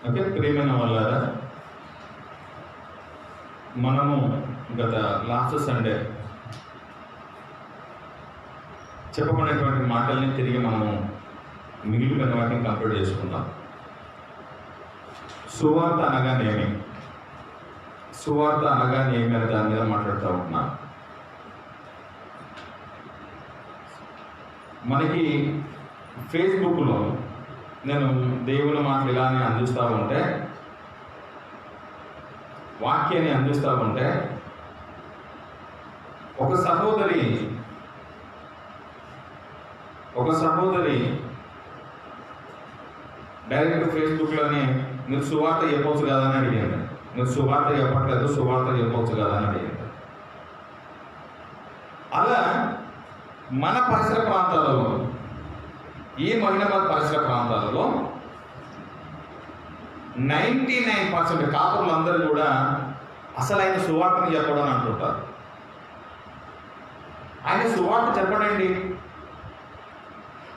Okay, ప్రియమైన వాళ్ళారా, మనము గత లాస్ట్ సండే చెప్పబడినటువంటి మాటల్ని తిరిగి మనము మిగిలిపోయిన వాటిని కంప్లీట్ చేసుకుందాం. సువార్త అనగానేమి, సువార్త అనగానేమి అనే దాని మీద మాట్లాడుతూ ఉంటున్నా. మనకి ఫేస్బుక్లో నేను దేవుని మాటలు ఇలానే అందిస్తూ ఉంటే, వాక్యాన్ని అందిస్తూ ఉంటే, ఒక సహోదరి డైరెక్ట్ ఫేస్బుక్లోనే మీరు సువార్త చెప్పవచ్చు కదా అని అడిగాను. మీరు సువార్త చెప్పట్లేదు, సువార్త చెప్పవచ్చు కదా అని అడిగాను. అలా మన పరిసర ప్రాంతాలలో, ఈ మహిళాబాద్ పరిసర ప్రాంతాలలో 99% కాపురులందరూ కూడా అసలు ఆయన సువార్తని చెప్పడం అని అంటుంటారు. ఆయన సువార్త చెప్పడండి.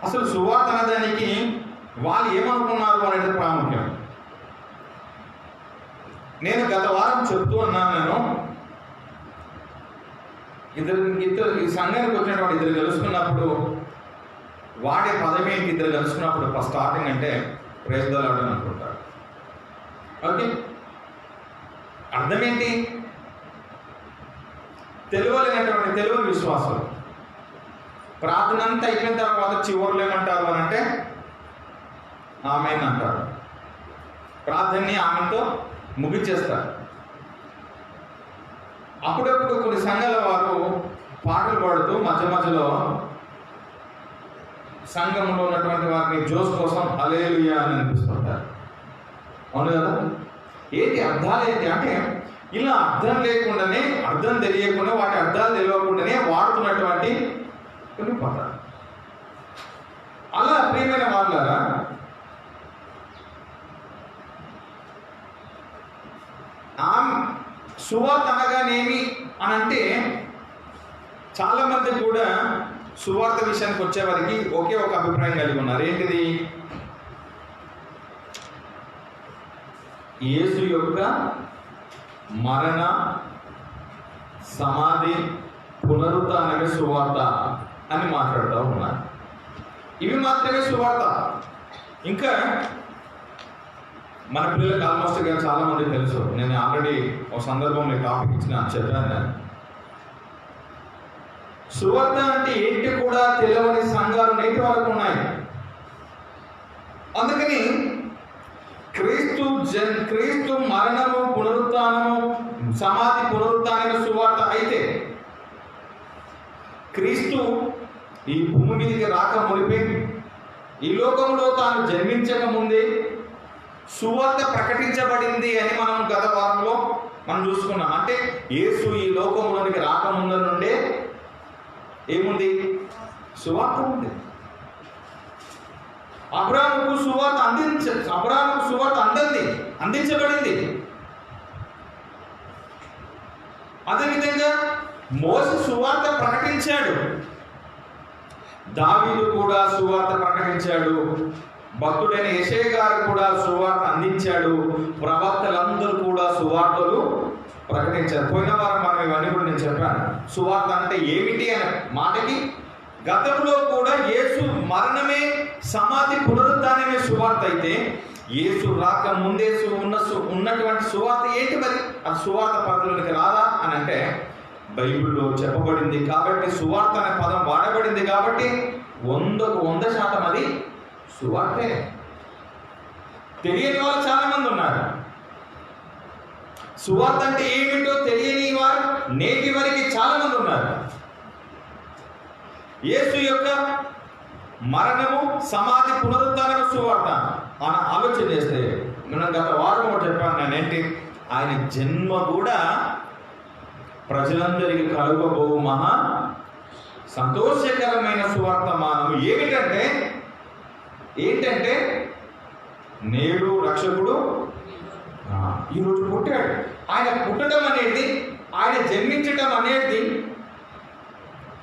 అసలు సువార్త అనేదానికి వాళ్ళు ఏమనుకున్నారు అనేది ప్రాముఖ్యం. నేను గత వారం చెప్తూ ఉన్నాను, ఇద్దరు ఈ సంఘానికి వచ్చినటువంటి ఇద్దరు కలుసుకున్నప్పుడు వాడే పదం ఏంటి? ఇద్దరు కలుసుకున్నప్పుడు ఫస్ట్ స్టార్టింగ్ అంటే ప్రైజ్ ది లార్డ్ అని అనుకుంటారు. ఓకే, అర్థం ఏంటి? తెలుగు విశ్వాసం. ప్రార్థన అంతా అయిపోయిన తర్వాత చివరిలో ఏమంటారు అని అంటే ఆమెన్ అంటారు. ప్రార్థనని ఆమెతో ముగించేస్తారు. అప్పుడప్పుడు కొన్ని సంఘాల వారు పాటలు పాడుతూ మధ్య మధ్యలో సంఘంలో ఉన్నటువంటి వారిని జోస్ కోసం హల్లెలూయా అని అనిపిస్తుంటారు. అవును కదా? ఏంటి అర్థాలు ఏంటి అంటే, ఇలా అర్థం లేకుండానే, అర్థం తెలియకుండా, వాటి అర్థాలు తెలియకుండానే వాడుతున్నటువంటి కొన్ని పదాలు. అలా ప్రియమైన వాళ్ళారా, సువార్త అనగానేమి అని అంటే, చాలామంది కూడా సువార్త విషయానికి వచ్చేవారికి ఒకే ఒక అభిప్రాయం కలిగి ఉన్నారు. ఏంటిది? యేసు యొక్క మరణ, సమాధి, పునరుత్థానమే సువార్త అని మాట్లాడుతూ ఉన్నారు. ఇవి మాత్రమే సువార్త. ఇంకా మన పిల్లలకు ఆల్మోస్ట్ చాలా మంది తెలుసు. నేను ఆల్రెడీ ఒక సందర్భంలో టాపిక్ చెప్పాను. సువార్త అంటే ఏంటి కూడా తెలియని సంఘాలు నేటి వరకు ఉన్నాయి. అందుకని క్రీస్తు మరణము, పునరుత్థానము, సమాధి, పునరుత్థానమే సువార్త అయితే, క్రీస్తు ఈ భూమి మీదకి రాక మునిపే, ఈ లోకంలో తాను జన్మించక ముందే సువార్త ప్రకటించబడింది అని మనం గత వారంలో మనం చూసుకున్నాం. అంటే యేసు ఈ లోకంలోనికి రాకముందు నుండే ఏముంది? సువార్త ఉంది. అబ్రాహాముకు సువార్త అందించబడింది. అదేవిధంగా మోసే సువార్త ప్రకటించాడు, దావీదు కూడా సువార్త ప్రకటించాడు, భక్తుడైన యెషయా గారు కూడా సువార్త అందించాడు, ప్రవక్తలందరూ కూడా సువార్తలు ప్రకటించారు. పోయిన వారం మనం ఇవన్నీ కూడా నేను చెప్పాను. సువార్త అంటే ఏమిటి అనే మాటకి గతంలో కూడా యేసు మరణమే, సమాధి, పునరుత్థానమే సువార్త అయితే, యేసు రాక ముందే ఉన్నటువంటి సువార్త ఏంటి? మరి అది సువార్త పద్ధతిలోనికి రాదా అని అంటే బైబిల్లో చెప్పబడింది కాబట్టి, సువార్త అనే పదం వాడబడింది కాబట్టి 100% అది సువార్తే. తెలియని వాళ్ళు చాలా మంది ఉన్నారు. సువార్త అంటే ఏమిటో తెలియని వారు నేటి వరకు చాలా మంది ఉన్నారు. యేసు యొక్క మరణము, సమాధి, పునరుత్థానము సువార్త అని ఆలోచన చేస్తే, మనం గత వారం ఒకటి చెప్పాను నేను, ఏంటి? ఆయన జన్మ కూడా ప్రజలందరికీ కలుగబోవు మహా సంతోషకరమైన సువార్తమానము. ఏంటంటే నేడు రక్షకుడు ఈరోజు పుట్టాడు. ఆయన పుట్టడం అనేది, ఆయన జన్మించడం అనేది,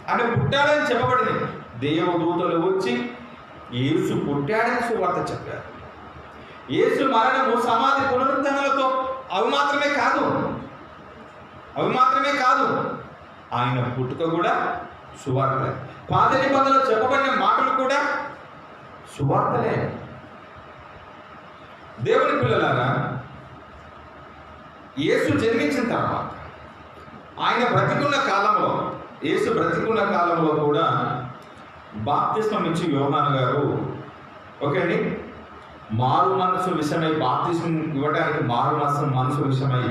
ఆయన పుట్టాడని చెప్పబడింది. దేవదూతలు వచ్చి యేసు పుట్టాడని సువార్త చెప్పారు. యేసు మరణము, సమాధి, పునరుద్ధరణలతో అవి మాత్రమే కాదు ఆయన పుట్టుక కూడా సువార్తలే. పాత నిబంధనలో చెప్పబడిన మాటలు కూడా సువార్తలే. దేవుని పిల్లలారా, యేసు జన్మించిన తర్వాత యేసు బ్రతికున్న కాలంలో కూడా బాప్తిస్మం ఇచ్చి యోహాను గారు ఓకేండి మారు మనసు విషయమై, బాప్తిస్మం ఇవ్వడానికి మారు మనసు విషయమై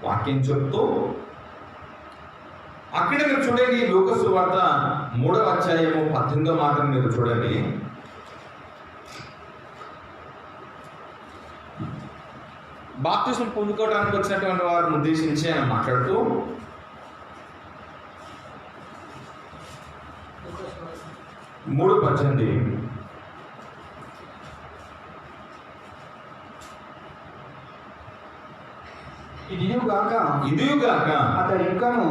వాక్యం చెప్తూ, అక్కడ మీరు చూడండి లూకా సువార్త 3వ అధ్యాయము 18వ మాటను మీరు చూడండి. బాప్తిస్మం పొందుకోవడానికి వచ్చినటువంటి వారిని ఉద్దేశించి ఆయన మాట్లాడుతూ, 3:18 ఇదియుగాక అతడి ఇంకను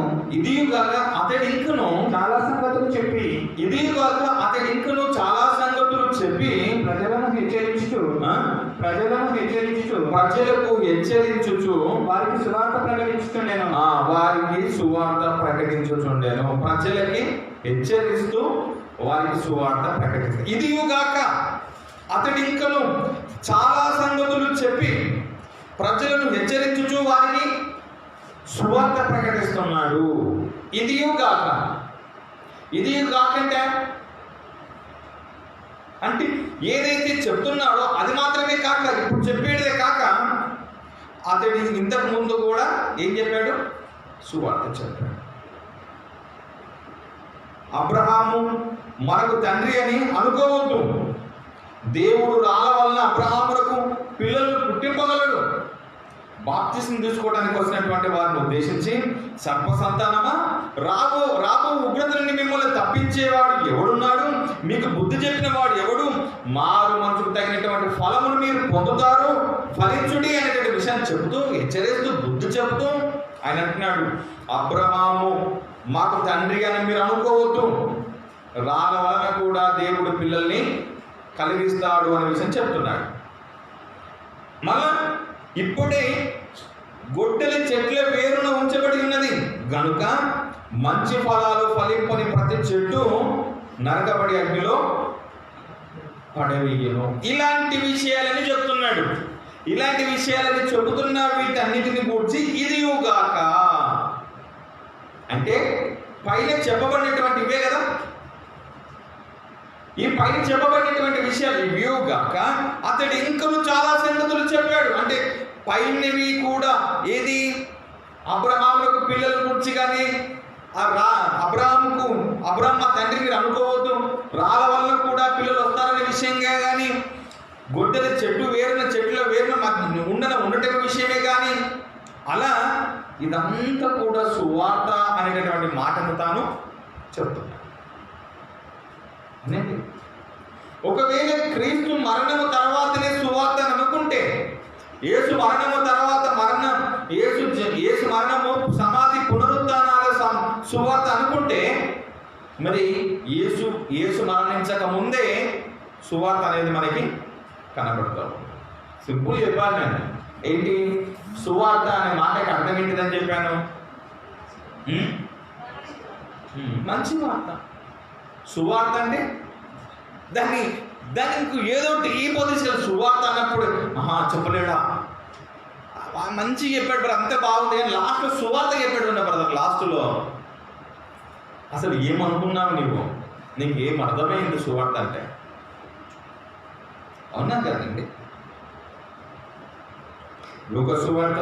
చాలా సంగతులు చెప్పి ప్రజలను హెచ్చరించుచు వారికి సువార్త ప్రకటించుచుండెను. ప్రజలకి హెచ్చరిస్తూ వారికి సువార్త ప్రకటిస్తూ, ఇదియుగాక అతడి ఇంకను చాలా సంగతులు చెప్పి ప్రజలను హెచ్చరించుచు వారికి సువార్త ప్రకటిస్తున్నాడు. ఇదియుగాక అంటే ఏదైతే చెప్తున్నాడో అది మాత్రమే కాక, ఇప్పుడు చెప్పేదే కాక, అతడి ఇంతకు ముందు కూడా ఏం చెప్పాడు? సువార్త చెప్పాడు. అబ్రహాము మనకు తండ్రి అని అనుకోవద్దు. దేవుడు రాళ్ళ వలన అబ్రహాములకు పిల్లలు పుట్టింపగలడు. బాప్తిస్మం తీసుకోవడానికి వచ్చినటువంటి వారిని ఉద్దేశించి, సర్ప సంతానమా, రాబో ఉగ్రత నుండి మిమ్మల్ని తప్పించేవాడు ఎవడున్నాడు? మీకు బుద్ధి చెప్పిన వాడు ఎవడు? మారు మనసుకు తగినటువంటి ఫలమును మీరు పొందుతారు, ఫలించుడి అనేటువంటి విషయాన్ని చెబుతూ, హెచ్చరిస్తూ, బుద్ధి చెబుతూ ఆయన అంటున్నాడు, అబ్రహాము మాకు తండ్రి అని మీరు అనుకోవద్దు. రాళ్ళ వలన కూడా దేవుడు పిల్లల్ని కలిగిస్తాడు అనే విషయం చెప్తున్నాడు. మళ్ళా ఇప్పుడే గొడ్డలి చెట్ల వేరున ఉంచబడి ఉన్నది గనుక మంచి ఫలాలు ఫలింపని ప్రతి చెట్టు నరకబడి అగ్నిలో పడవేయను. ఇలాంటి విషయాలని చెప్తున్నాడు. ఇలాంటి విషయాలని చెబుతున్న వీటన్నిటిని గూర్చి ఇదియుగాక అంటే పైన చెప్పబడినటువంటి ఇవే కదా. ఈ పైన చెప్పబడినటువంటి విషయాలు ఇవిగాక అతడు ఇంకను చాలా సంగతులు చెప్పాడు. అంటే పైనవి కూడా ఏది? అబ్రహాములకు పిల్లల గురించి కానీ, అబ్రహాం మా తండ్రి మీరు అనుకోవద్దు, రాళ్ళ వల్ల కూడా పిల్లలు వస్తారనే విషయంగా కానీ, గొడ్డలి చెట్ల వేరున ఉండటం విషయమే కానీ, అలా ఇదంతా కూడా సువార్త అనేటటువంటి మాటను తాను చెప్తున్నాడు. ఒకవేళ క్రీస్తు మరణము తర్వాతనే సువార్త అనుకుంటే, యేసు మరణము తర్వాత యేసు మరణము, సమాధి, పునరుద్ధానాల సువార్త అనుకుంటే, మరి యేసు మరణించక ముందే సువార్త అనేది మనకి కనబడతాం. సింపుల్ చెప్పాను నేను. ఏంటి సువార్త అనే మాటకి అర్థం ఏంటిదని చెప్పాను? మంచి వార్త. సువార్త అంటే దానికి ఏదో ఈ పొజిషన్ సువార్త అన్నప్పుడు చెప్పలేడా, మంచి చెప్పాడు బ్రదర్, అంతే బాగుంది, కానీ లాస్ట్లో సువార్త చెప్పాడు ఉన్నా బ్రదర్. లాస్ట్లో అసలు ఏమనుకున్నావు నీకు ఏం అర్థమైంది సువార్త అంటే? అవునా కదండి? లూకా సువార్త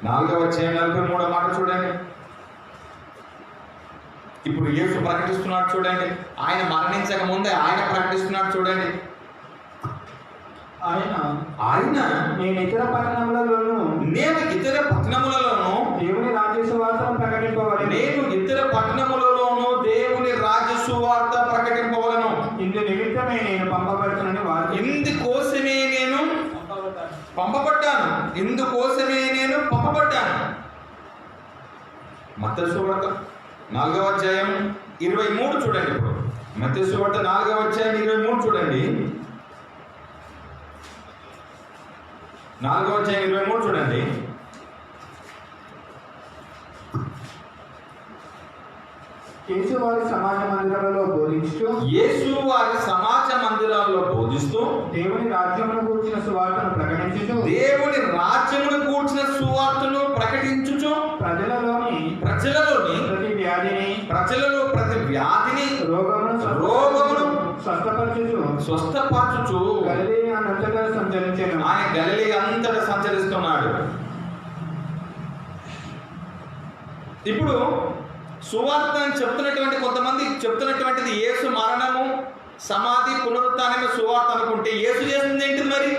4వ అధ్యాయం 43వ మాట చూడండి. ఇప్పుడు యేసు ప్రకటిస్తున్నాడు చూడండి. ఆయన మరణించక ముందే ఆయన ప్రకటిస్తున్నాడు చూడండి. ఆయన నేను ఇతర పట్టణములలోను దేవుని రాజ్య సువార్తను ప్రకటింపవలెను. నేను ఇతర పట్టణములలోను దేవుని రాజ్య సువార్త ప్రకటింపవలను. ఇందు నిమిత్తమే నేను పంపబడుతున్నాను. ఇందుకోసమే నేను పంపబడ్డాను. మత్తయి సువార్త 4వ అధ్యాయం 23 చూడండి. ఇప్పుడు మత్తయి సువార్త 4వ అధ్యాయం 23 చూడండి. 4:23 చూడండి. యేసు వారి సమాజ మందిరాలలో బోధించుతూ యేసు వారి సమాజ మందిరాల్లో బోధిస్తూ దేవుని రాజ్యమును గూర్చిన సువార్తను ప్రకటించుచు దేవుని రాజ్యమును గూర్చిన సువార్తను ప్రకటించుచు ప్రజలలోని ప్రజలలో ప్రతి వ్యాధిని రోగమును స్వస్థపరచుచు గలిలయ అంతటా సంచరించెను. ఆయన గలిలయ అంతటా సంచరిస్తున్నాడు. ఇప్పుడు సువార్త అని చెప్తున్నటువంటి కొంతమంది చెప్తున్నటువంటిది యేసు మరణము, సమాధి, పునరుత్థానమే సువార్త అనుకుంటే యేసు చేసింది ఏంటిది మరి?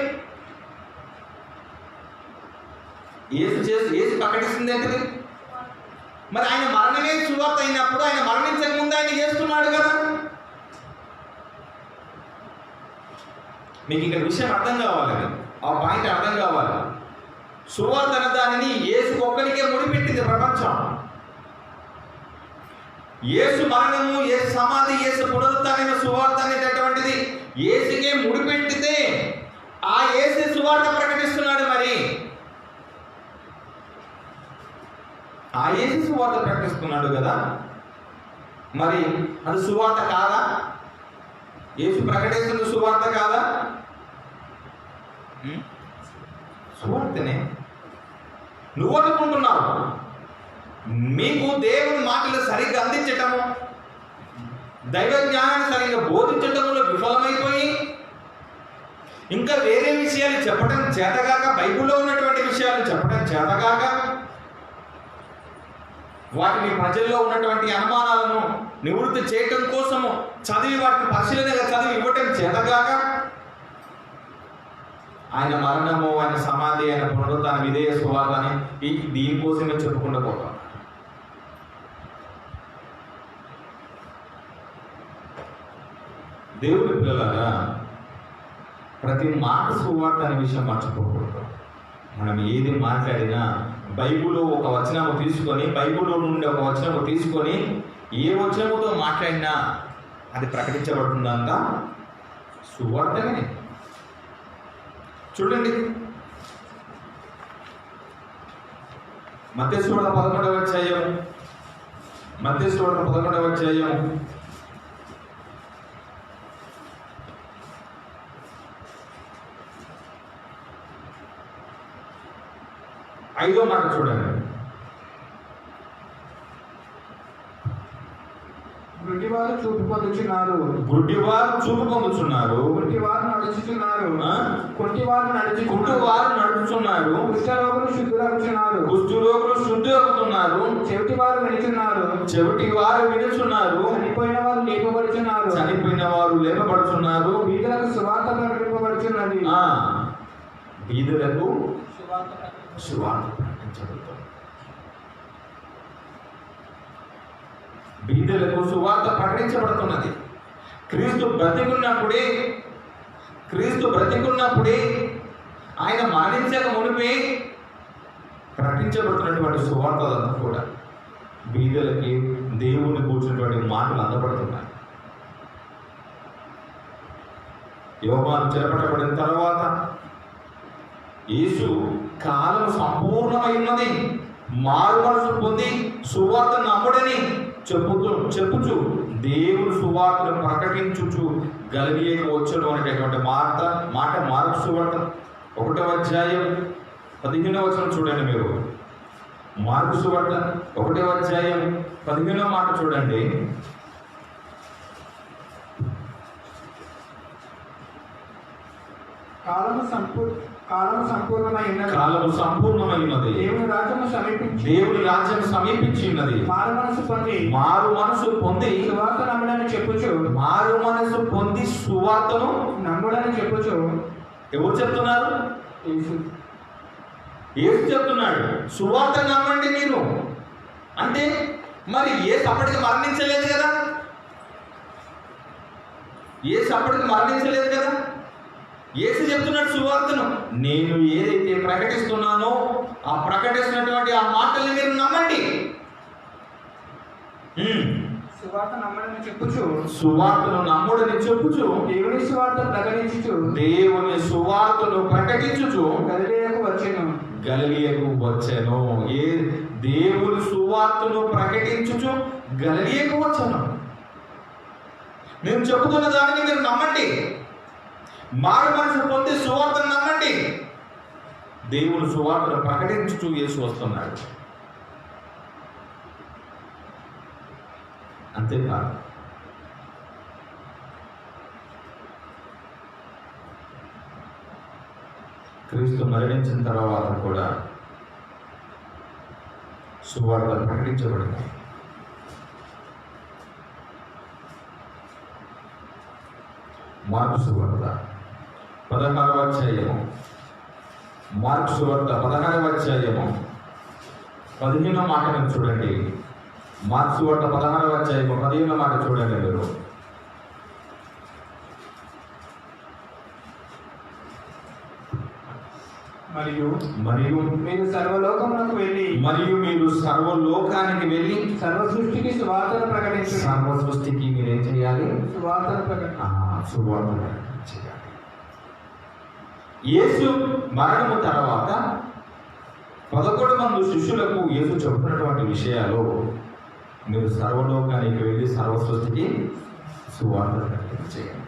యేసు ప్రకటిస్తుంది ఏంటిది? మరి ఆయన మరణమే సువార్త అయినప్పుడు ఆయన మరణించక ముందు ఆయన చేస్తున్నాడు కదా. మీకు ఇక్కడ విషయం అర్థం కావాలి, ఆ పాయింట్ అర్థం కావాలి. సువార్త అనే దానిని యేసు ఒక్కరికే ముడిపెట్టింది ప్రపంచం. యేసు మరణము, యేసు సమాధి, యేసు పునరుత్థానమైన సువార్త అనేటటువంటిది యేసుకే ముడిపెట్టితే ఆ యేసు సువార్త ప్రకటిస్తున్నాడు. మరి ఆ యేసు సువార్త ప్రకటిస్తున్నాడు కదా, మరి అది సువార్త కాదా? యేసు ప్రకటిస్తున్న సువార్త కాదా? సువార్తనే. నువ్వు అనుకుంటున్నావు మీకు దేవుని మాటలు సరిగ్గా అందించటము, దైవ జ్ఞానాన్ని సరిగ్గా బోధించటంలో విఫలమైపోయి ఇంకా వేరే విషయాలు చెప్పడం చేతగాక, బైబిల్లో ఉన్నటువంటి విషయాలు చెప్పడం చేతగాక, వాటిని ప్రజల్లో ఉన్నటువంటి అనుమానాలను నివృత్తి చేయటం కోసము చదివి వాటిని పరిశీలనగా చదివి ఇవ్వటం చేతగాక, ఆయన మరణము, ఆయన సమాధి, ఆయన పునరుత్థానం ఇదే సువార్త అని దీనికోసమే చెప్పుకుంటూ పోతాం. దేవుడి పిల్లలారా, ప్రతి మాట సువార్త అనే విషయం మర్చిపోకూడదు. మనం ఏది మాట్లాడినా బైబిల్లో ఒక వచనము తీసుకొని, బైబిల్లో నుండి ఒక వచనము తీసుకొని ఏ వచనముతో మాట్లాడినా అది ప్రకటించబడుతుందంట సువార్తనే. చూడండి, మత్తయి సువార్త 11వ అధ్యాయం, మత్తయి సువార్త 11వ అధ్యాయం 5వ మాట చూడండి. గుడ్డివారు చూపు పొందుచున్నారు, గుడ్డివారు చూపు పొందుచున్నారు, గుడ్డివారు నడుచుచున్నారు, కుంటివారు నడుచుచున్నారు, కుష్ఠరోగులు శుద్ధులవుచున్నారు, కుష్ఠరోగులు శుద్ధి అవుతున్నారు, చెవిటివారు వినుచున్నారు, చనిపోయిన వారు లేపబడుచున్నారు, బీదలకు సువార్త ప్రకటింపబడుచున్నది. బీదలకు సువార్త ప్రకటించబడుతుంది. బీదలకు సువార్త ప్రకటించబడుతున్నది. క్రీస్తు బ్రతికున్నప్పుడే ఆయన మరణించక మునిపే ప్రకటించబడుతున్నటువంటి సువార్తలంతా కూడా బీదలకి దేవుని కూర్చున్నటువంటి మాటలు అందబడుతున్నాయి. యోహాను చెరపట్టబడిన తర్వాత యేసు కాలం సంపూర్ణమైనది, మారు మనసు పొంది సువార్త నమ్ముడని చెప్పుచు దేవుని సువార్తను ప్రకటించుచు గలిలయకు వచ్చును అనేటటువంటి మాట మార్కు సువార్త 1వ అధ్యాయం 15వ వచనం చూడండి. మీరు మార్కు సువార్త 1వ అధ్యాయం 15వ మాట చూడండి. కాలము సంపూర్ణమైనది, దేవుని రాజ్యం సమీపించినది, మారు మనసు పొంది సువార్త నమ్ముడని చెప్పుచు, మారు మనసు పొంది సువార్తను నమ్ముడని చెప్పుచు. ఎవరు చెప్తున్నారు? యేసు చెప్తున్నాడు, సువార్త నమ్మండి మీరు అంటే. మరి యేసు అప్పటికి మరణించలేదు కదా, యేసు చెప్తున్నాడు సువార్తను. నేను ఏదైతే ప్రకటిస్తున్నానో ఆ ప్రకటిస్తున్నటువంటి ఆ మాటల్ని మీరు నమ్మండి. సువార్తను నమ్ముడని చెప్పుచు దేవుని సువార్తను ప్రకటించుచు గలిలయకు వచ్చెను. గలిలియకు వచ్చాను. ఏ దేవుని సువార్తను ప్రకటించుచు గలిలియకు వచ్చాను. నేను చెబుతున్న దానికి మీరు నమ్మండి. మారు మనసు పొంది సువార్తను నమ్మండి. దేవుని సువార్తను ప్రకటించుచు యేసు వస్తున్నాడు. అంతేకాదు, క్రీస్తు మరణించిన తర్వాత కూడా సువార్త ప్రకటించబడింది. మార్కు సువార్త 16వ అధ్యాయము, మార్కు సువార్త 16వ అధ్యాయము 15వ మాటను చూడండి. మార్కు సువార్త 16వ అధ్యాయము 15వ మాట చూడండి మీరు. మరియు మీరు సర్వలోకమునకు వెళ్ళి మీరు సర్వలోకానికి వెళ్ళి సర్వ సృష్టికి సువార్తను ప్రకటించండి. సర్వ సృష్టికి మీరేం చేయాలి? సువార్తను ప్రకటించండి. సువార్త చేయాలి. యేసు మరణము తర్వాత 11 మంది శిష్యులకు యేసు చెబుతున్నటువంటి విషయాలు, మీరు సర్వలోకానికి వెళ్ళి సర్వ సృష్టికి సువార్త ప్రకటించేయండి.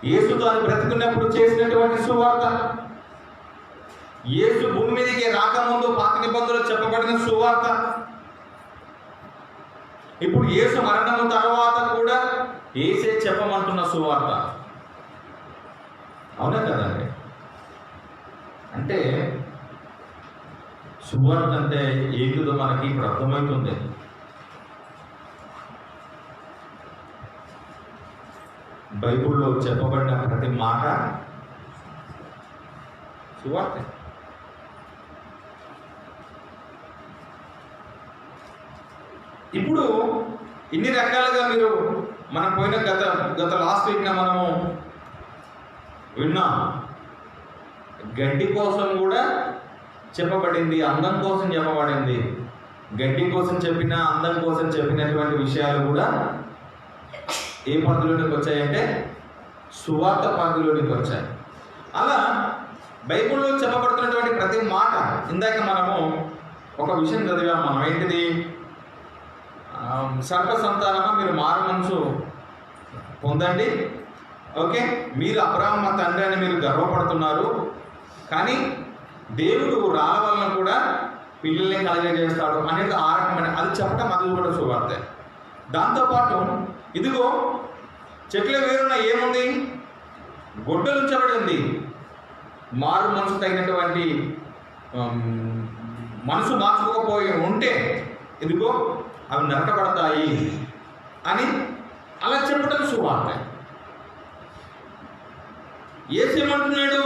యేసు తాను బ్రతుకున్నప్పుడు చేసినటువంటి సువార్త, యేసు భూమి మీదకి రాకముందు పాత నిబంధనలు చెప్పబడిన సువార్త, ఇప్పుడు యేసు మరణము తర్వాత కూడా యేసే చెప్పమంటున్న సువార్త. అవునా కదండి? అంటే సువార్త అంటే ఏంటిదో మనకి ఇప్పుడు అర్థమవుతుంది. బైబిల్లో చెప్పబడిన ప్రతి మాట సువార్త. ఇప్పుడు ఇన్ని రకాలుగా మీరు మనం పోయిన గత లాస్ట్ వీక్న మనము విన్నాం. గడ్డి కోసం కూడా చెప్పబడింది, అందం కోసం చెప్పబడింది. గడ్డి కోసం చెప్పిన, అందం కోసం చెప్పినటువంటి విషయాలు కూడా ఏ పరిధిలోనికి వచ్చాయంటే సువార్త పరిధిలోనికి వచ్చాయి. అలా బైబిల్లో చెప్పబడుతున్నటువంటి ప్రతి మాట, ఇందాక మనము ఒక విషయం చదివాం మనం. ఏంటిది? సర్వ సంతానమా మీరు మారు మనసు పొందండి. ఓకే, మీరు అబ్రాహ్మ తండ్రి అని మీరు గర్వపడుతున్నారు, కానీ దేవుడు రాళ్ళ వలన కూడా పిల్లల్ని కలగజేస్తాడు అనేది ఆ రకమైన అది చెప్పడం, అది కూడా సువార్త. దాంతోపాటు ఇదిగో చెట్ల వేరున ఏముంది? గొడ్డలు ఉంచబడి ఉంది. మారు మనసు తగినటువంటి మనసు మార్చుకోకపోయి ఉంటే ఇదిగో అవి నరకబడతాయి అని అలా చెప్పడం సువార్త. యేసేమంటున్నాడు?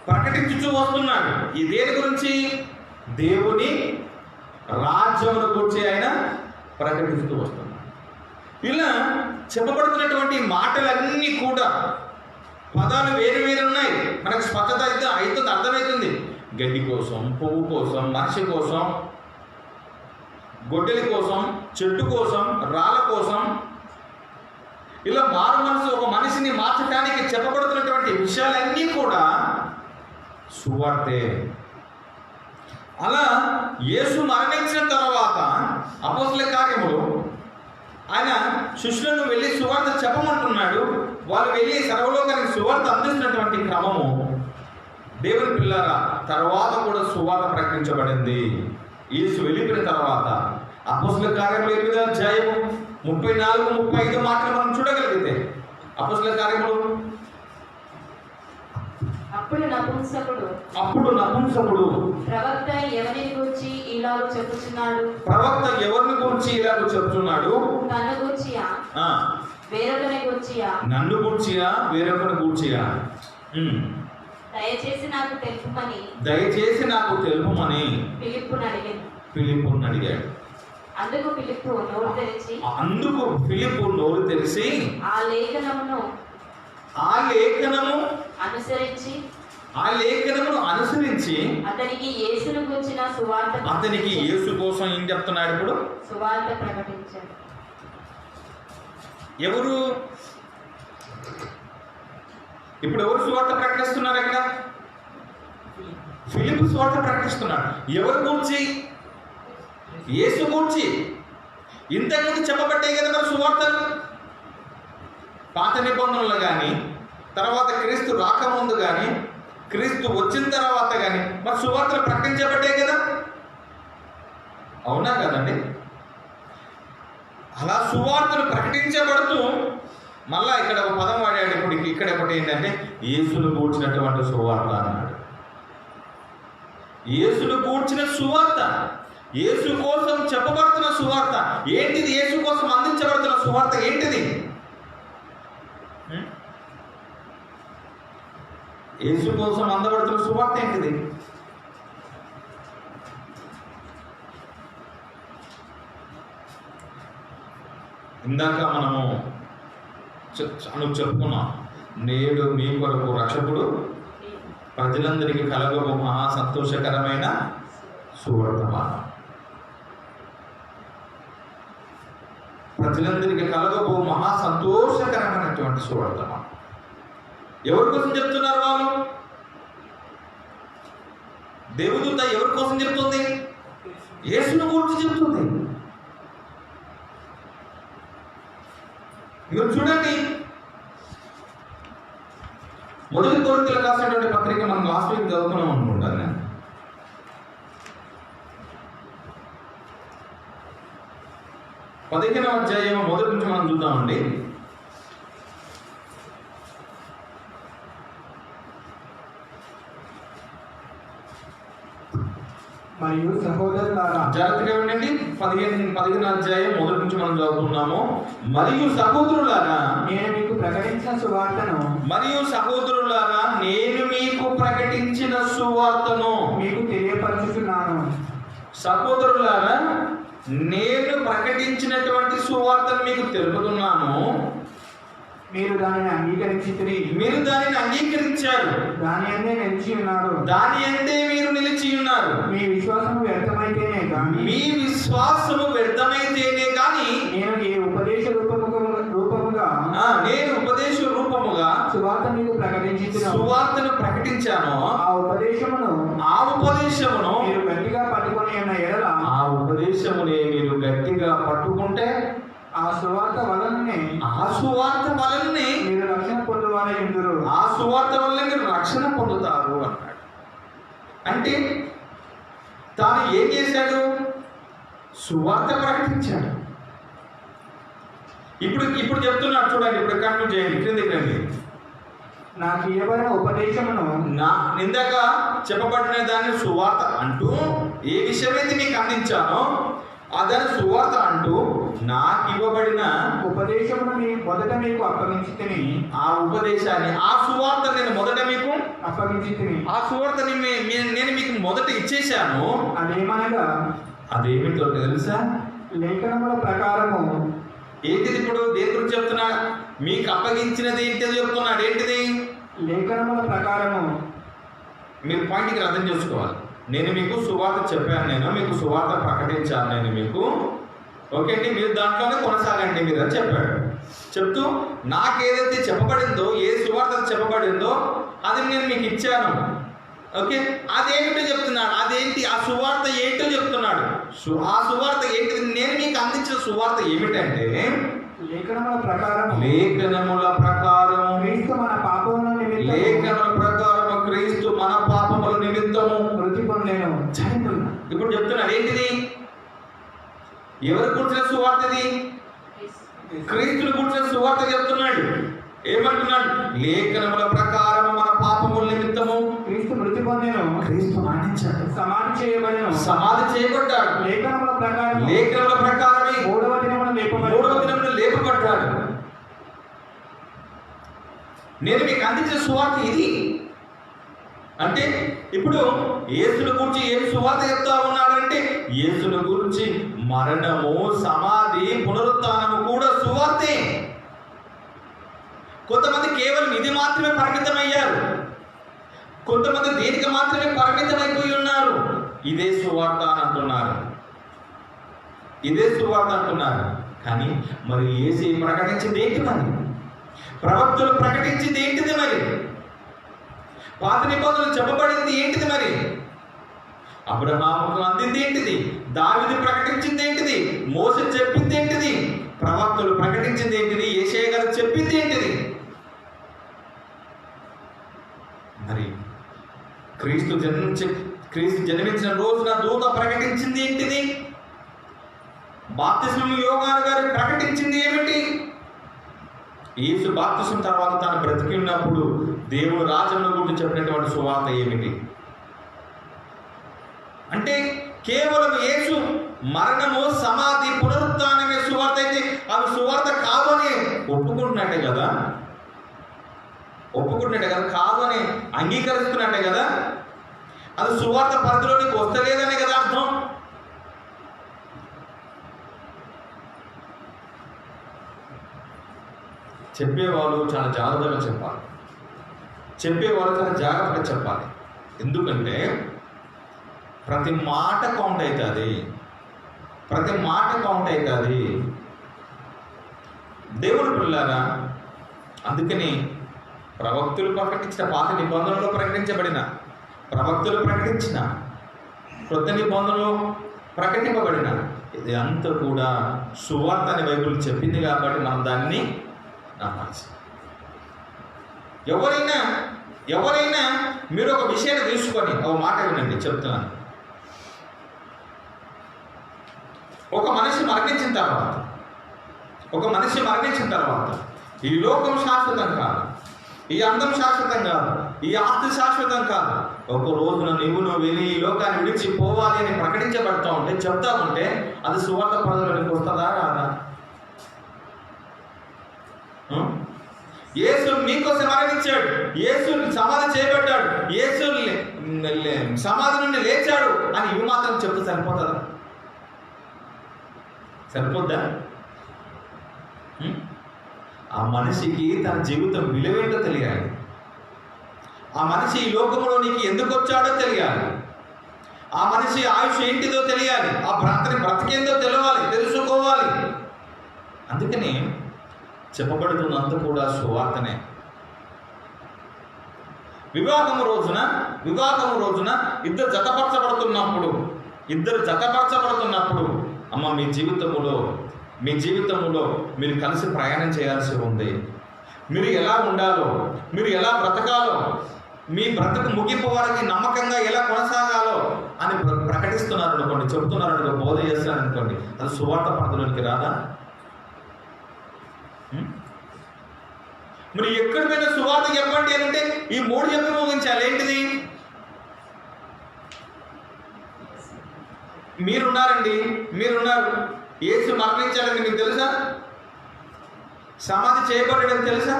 ప్రకటించుచూ వస్తున్నాడు. ఈ దేని గురించి? దేవుని రాజ్యమును గురించి ఆయన ప్రకటిస్తూ వస్తున్నాడు. ఇలా చెప్పబడుతున్నటువంటి మాటలన్నీ కూడా పదాలు వేరు వేరు ఉన్నాయి. మనకు స్పష్టత అయితే అవుతుంది, అర్థమవుతుంది. గడ్డి కోసం, పువ్వు కోసం, మనిషి కోసం, గొడ్డలి కోసం, చెట్టు కోసం, రాళ్ళ కోసం, ఇలా మారు మనసు ఒక మనిషిని మార్చడానికి చెప్పబడుతున్నటువంటి విషయాలన్నీ కూడా సువార్తే. అలా యేసు మరణించిన తర్వాత అపోస్తల కార్యములు ఆయన శిష్యులను వెళ్ళి సువార్త చెప్పమంటున్నాడు. వాళ్ళు వెళ్ళి సర్వలోకానికి సువార్త అందిస్తున్నటువంటి క్రమము దేవుని పిల్లరా తర్వాత కూడా సువార్త ప్రకటించబడింది. యేసు వెళ్ళిపోయిన తర్వాత అపోస్తల కార్యములు 8వ అధ్యాయము 34-35 మాటలు మనం చూడగలిగితే, అపోస్తల కార్యములు అప్పుడు నపుంసకుడు ప్రవక్త ఎవరిని గురించి ఇలాగ చెప్పుచున్నాడు? తన్ను గూర్చియా, వేరొకని గూర్చియా, నన్ను గూర్చియా, వేరొకని గూర్చియా? దయచేసి నాకు తెలుపుమని ఫిలిప్పును అడిగాడు. అందుకు ఫిలిప్పు నోరు తెరిచి ఆ లేఖనము అనుసరించి అతనికి యేసు కోసం ఏం చెప్తున్నాడు? ఇప్పుడు సువార్త ప్రకటించాడు. ఎవరు? ఇప్పుడు ఎవరు సువార్త ప్రకటిస్తున్నారు అక్కడ? ఫిలిప్పు సువార్త ప్రకటిస్తున్నాడు. ఎవరు గూర్చి? యేసు గూర్చి. ఇంతకుముందు చెప్పబట్టే కదా మరి సువార్తలు. పాత నిబంధనలు కానీ, తర్వాత క్రీస్తు రాకముందు కానీ, క్రీస్తు వచ్చిన తర్వాత కానీ మరి సువార్తలు ప్రకటించబట్టే కదా. అవునా కదండి? అలా సువార్తలు ప్రకటించబడుతూ మళ్ళా ఇక్కడ ఒక పదం వాడాడు. ఇప్పుడు ఇక్కడ ఒకటి ఏంటంటే యేసును గూర్చినటువంటి సువార్త అన్నాడు. యేసును గూర్చిన సువార్త, యేసు కోసం చెప్పబడుతున్న సువార్త ఏంటిది? యేసు కోసం అందించబడుతున్న సువార్త ఏంటిది? యేసు కోసం అందబడుతున్న సువార్త ఏంటిది? ఇందాక మనము చెప్పుకున్నాం, నేడు మీ కొరకు రక్షకుడు ప్రజలందరికీ కలగబో మహా సంతోషకరమైన సువర్తమానం. ప్రజలందరికీ కలగబో మహా సంతోషకరమైనటువంటి సువర్తమానం. ఎవరి కోసం చెప్తున్నారు వాళ్ళు? దేవదూత ఎవరి కోసం చెప్తుంది? యేసును గురించి చెప్తుంది. మీరు చూడండి, మొదటి కొరింథీయులకు రాసినటువంటి పత్రిక మనం లాస్ట్ వీక్ చదువుకున్నాం అనుకుంటాను నేను. పదిహేనవ అధ్యాయం మొదటి నుంచి మనం చూద్దామండి. మరియు సహోదరులారా, జాగ్రత్తగా వినండి. 15 అధ్యాయం మొదటి నుంచి మనం చదువుతున్నాము. మరియు సహోదరులారా, నేను మీకు ప్రకటించిన సువార్తను మీకు తెలియపరుచుతున్నాను. సహోదరులారా, నేను ప్రకటించినటువంటి సువార్తను మీకు తెలుపుతున్నాను. మీరు దానిని అంగీకరించారు. దాని అందే నిలిచి ఉన్నారు. మీరు నిలిచి ఉన్నారు. మీ విశ్వాసము వ్యర్థమైతేనే కానీ నేను ఈ ఉపదేశ రూపముగా నేను ఉపదేశ రూపముగా సువార్తను ప్రకటించాను. ఆ ఉపదేశమును మీరు గట్టిగా పట్టుకొని ఉన్న ఎడల, ఆ ఉపదేశమునే మీరు గట్టిగా పట్టుకుంటే ఆ సువార్త వలననే మీరు రక్షణ పొందువారై ఉందురు. ఆ సువార్త వల్లనే మీరు రక్షణ పొందుతారు అన్నాడు. అంటే తాను ఏం చేశాడు? సువార్త ప్రకటించాడు. ఇప్పుడు చెప్తున్నాడు చూడండి. ఇప్పుడు కంటిన్యూ చేయండి, క్రిందికి రండి. నాకు ఇవ్వబడిన ఉపదేశమును, ఇందాక చెప్పబడిన దాన్ని సువార్త అంటూ ఏ విషయమైతే మీకు అందించానో అదని సువార్త అంటూ నాకు ఇవ్వబడిన ఉపదేశమును మొదట మీకు అప్పగించితిని. ఆ ఉపదేశాన్ని, ఆ సువార్త నేను మొదట మీకు అప్పగించితిని. ఆ సువార్తని నేను మీకు మొదట ఇచ్చేశాను. అదేమనగా, అదేమిటో తెలుసా? లేఖనముల ప్రకారము. ఏంటిది? ఇప్పుడు దేని గురించి చెప్తున్నా? మీకు అప్పగించినది ఏంటిది చెప్తున్నాడు. ఏంటిది? లేఖనముల ప్రకారము. మీరు పాయింట్కి అర్థం చేసుకోవాలి. నేను మీకు సువార్త చెప్పాను, నేను మీకు సువార్త ప్రకటించాను, నేను మీకు. ఓకే అండి, మీరు దాంట్లోనే కొనసాగండి మీరు అని చెప్పాడు. చెప్తూ నాకేదైతే చెప్పబడిందో, ఏ సువార్త చెప్పబడిందో అది నేను మీకు ఇచ్చాను. ఓకే, అదేమిటో చెప్తున్నాడు. అదేంటి? ఆ సువార్త ఏంటో చెప్తున్నాడు. ఆ సువార్త ఏంటిది? నేను మీకు అందించిన సువార్త ఏమిటంటే, లేఖనముల ప్రకారం క్రీస్తు మన పాపముల నిమిత్తము, లేఖనముల ప్రకారం క్రీస్తు మన పాపముల నిమిత్తము మృతి పొందెను. ఇప్పుడు చెప్తున్నాడు ఏంటిది? ఎవరు కూర్చున్న సువార్త ఇది? క్రీస్తుని కూర్చున్న సువార్త చెప్తున్నాడు. ఏమంటున్నాడు? లేఖనముల ప్రకారం మన పాపముల నిమిత్తము క్రీస్తు మృతి పొందెను. క్రీస్తు మరణించాడు, సమాధి చేయబడెను, సమాధి చేయబడ్డాడు. లేఖనముల ప్రకారమే 3వ దినమున లేపబడ్డాడు. నేను మీకు అందించిన సువార్త ఇది. అంటే ఇప్పుడు యేసును గురించి ఏం సువార్త చెప్తా ఉన్నాడంటే, యేసును గురించి మరణము, సమాధి, పునరుత్థానము కూడా సువార్తే. కొంతమంది కేవలం ఇది మాత్రమే పరిమితమయ్యారు, కొంతమంది దేనికి మాత్రమే పరిమితమైపోయి ఉన్నారు. ఇదే సువార్త అని అంటున్నారు, ఇదే సువార్త అంటున్నారు. కానీ మరి యేసు ప్రకటించింది ఏంటి? మరి ప్రవక్తలు ప్రకటించింది ఏంటిది? మరి పాత నిబంధనలు చెప్పబడింది ఏంటిది మరి? అబ్రహాముకు అందింది ఏంటిది? దావీదు ప్రకటించింది ఏంటిది? మోసే చెప్పింది ఏంటిది? ప్రవక్తలు ప్రకటించింది ఏంటిది? యేషయా గారు చెప్పింది ఏంటిది? మరి క్రీస్తు జన్మించిన రోజున దూత ప్రకటించింది ఏంటిది? బాప్తిస్మం యోహాను గారు ప్రకటించింది ఏమిటి? యేసు బాప్తిస్మం తర్వాత తాను బ్రతికి ఉన్నప్పుడు దేవుడు రాజ్యంలో గురించి చెప్పినటువంటి సువార్త ఏమిటి? అంటే కేవలం యేసు మరణము, సమాధి, పునరుత్థానమే సువార్త అయితే అవి సువార్త కాదు అని ఒప్పుకుంటున్నట్టే కదా, కాదు అని అంగీకరిస్తున్నట్టే కదా. అది సువార్త పరిధిలోనికి వస్తలేదనే కదా అర్థం. చెప్పేవాళ్ళు చాలా జాగ్రత్తగా చెప్పాలి, చెప్పేవాళ్ళు చాలా జాగ్రత్తగా చెప్పాలి. ఎందుకంటే ప్రతి మాట కౌంట్ అవుతుంది, దేవుడు పిల్లారా. అందుకని ప్రవక్తులు ప్రకటించిన, పాత నిబంధనలో ప్రకటించబడిన, ప్రవక్తులు ప్రకటించిన, కొత్త నిబంధనలో ప్రకటింపబడిన ఇది అంతా కూడా సువార్త అని బైబిల్ చెప్పింది కాబట్టి మనం దాన్ని నమ్మాల్సి. ఎవరైనా మీరు ఒక విషయాన్ని తీసుకొని ఒక మాట వినండి, చెప్తున్నాను. ఒక మనిషి మరణించిన తర్వాత ఈ లోకం శాశ్వతం కాదు, ఈ అందం శాశ్వతం కాదు, ఈ ఆస్తి శాశ్వతం కాదు. ఒక రోజున నువ్వు వెళ్ళి ఈ లోకాన్ని విడిచిపోవాలి అని ప్రకటించబడతా ఉంటే, చెప్తా ఉంటే అది సువార్త పరిధిలోనికి వస్తుందా రాదా? యేసు మీకోసం మరణించాడు, యేసు సమాధి చేయబడ్డాడు, యేసు సమాధి నుండి లేచాడు అని ఇవి మాత్రం చెప్తే సరిపోద్దా? ఆ మనిషికి తన జీవితం విలువేంటో తెలియాలి, ఆ మనిషి ఈ లోకంలో నీకు ఎందుకు వచ్చాడో తెలియాలి, ఆ మనిషి ఆయుష్ ఏంటిదో తెలియాలి, ఆ బ్రతికేందో తెలుసుకోవాలి. అందుకని చెప్పబడుతున్నంత కూడా సువార్తనే. వివాహము రోజున ఇద్దరు జతపరచబడుతున్నప్పుడు అమ్మ మీ జీవితంలో మీరు కలిసి ప్రయాణం చేయాల్సి ఉంది. మీరు ఎలా ఉండాలో, మీరు ఎలా బ్రతకాలో, మీ బ్రతుకు ముగింపు వారికి నమ్మకంగా ఎలా కొనసాగాలో అని ప్రకటిస్తున్నారు అనుకోండి, చెబుతున్నారు అనుకో, బోధ చేస్తున్నారు అనుకోండి, అది సువార్త పరిధిలోనికి రాదా? మరి ఎక్కడి మీద సువార్త చెప్పండి అని అంటే ఈ 3 చెప్పి ముగించాలి. ఏంటిది? మీరున్నారు, యేసు మరణించాడని మీకు తెలుసా? సమాధి చేయబడ్డాడని తెలుసా?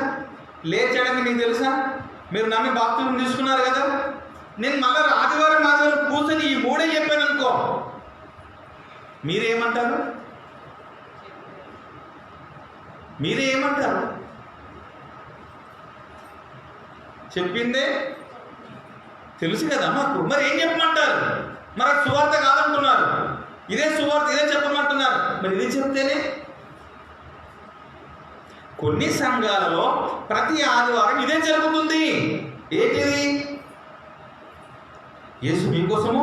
లేచాడని మీకు తెలుసా? మీరు నమ్మి బాప్తిస్మం తీసుకున్నారు కదా. నేను మళ్ళీ ఆదివారం కూర్చొని ఈ 3 చెప్పాను అనుకో, మీరేమంటారు? చెప్పిందే తెలుసు కదా మాకు, మరి ఏం చెప్పమంటారు? మరి సువార్త కాదంటున్నారు, ఇదే సువార్త, ఇదే చెప్పమంటున్నారు. మరి ఇది చెప్తేనే కొన్ని సంఘాలలో ప్రతి ఆదివారం ఇదే జరుగుతుంది. ఏంటిది? యేసు మీకోసము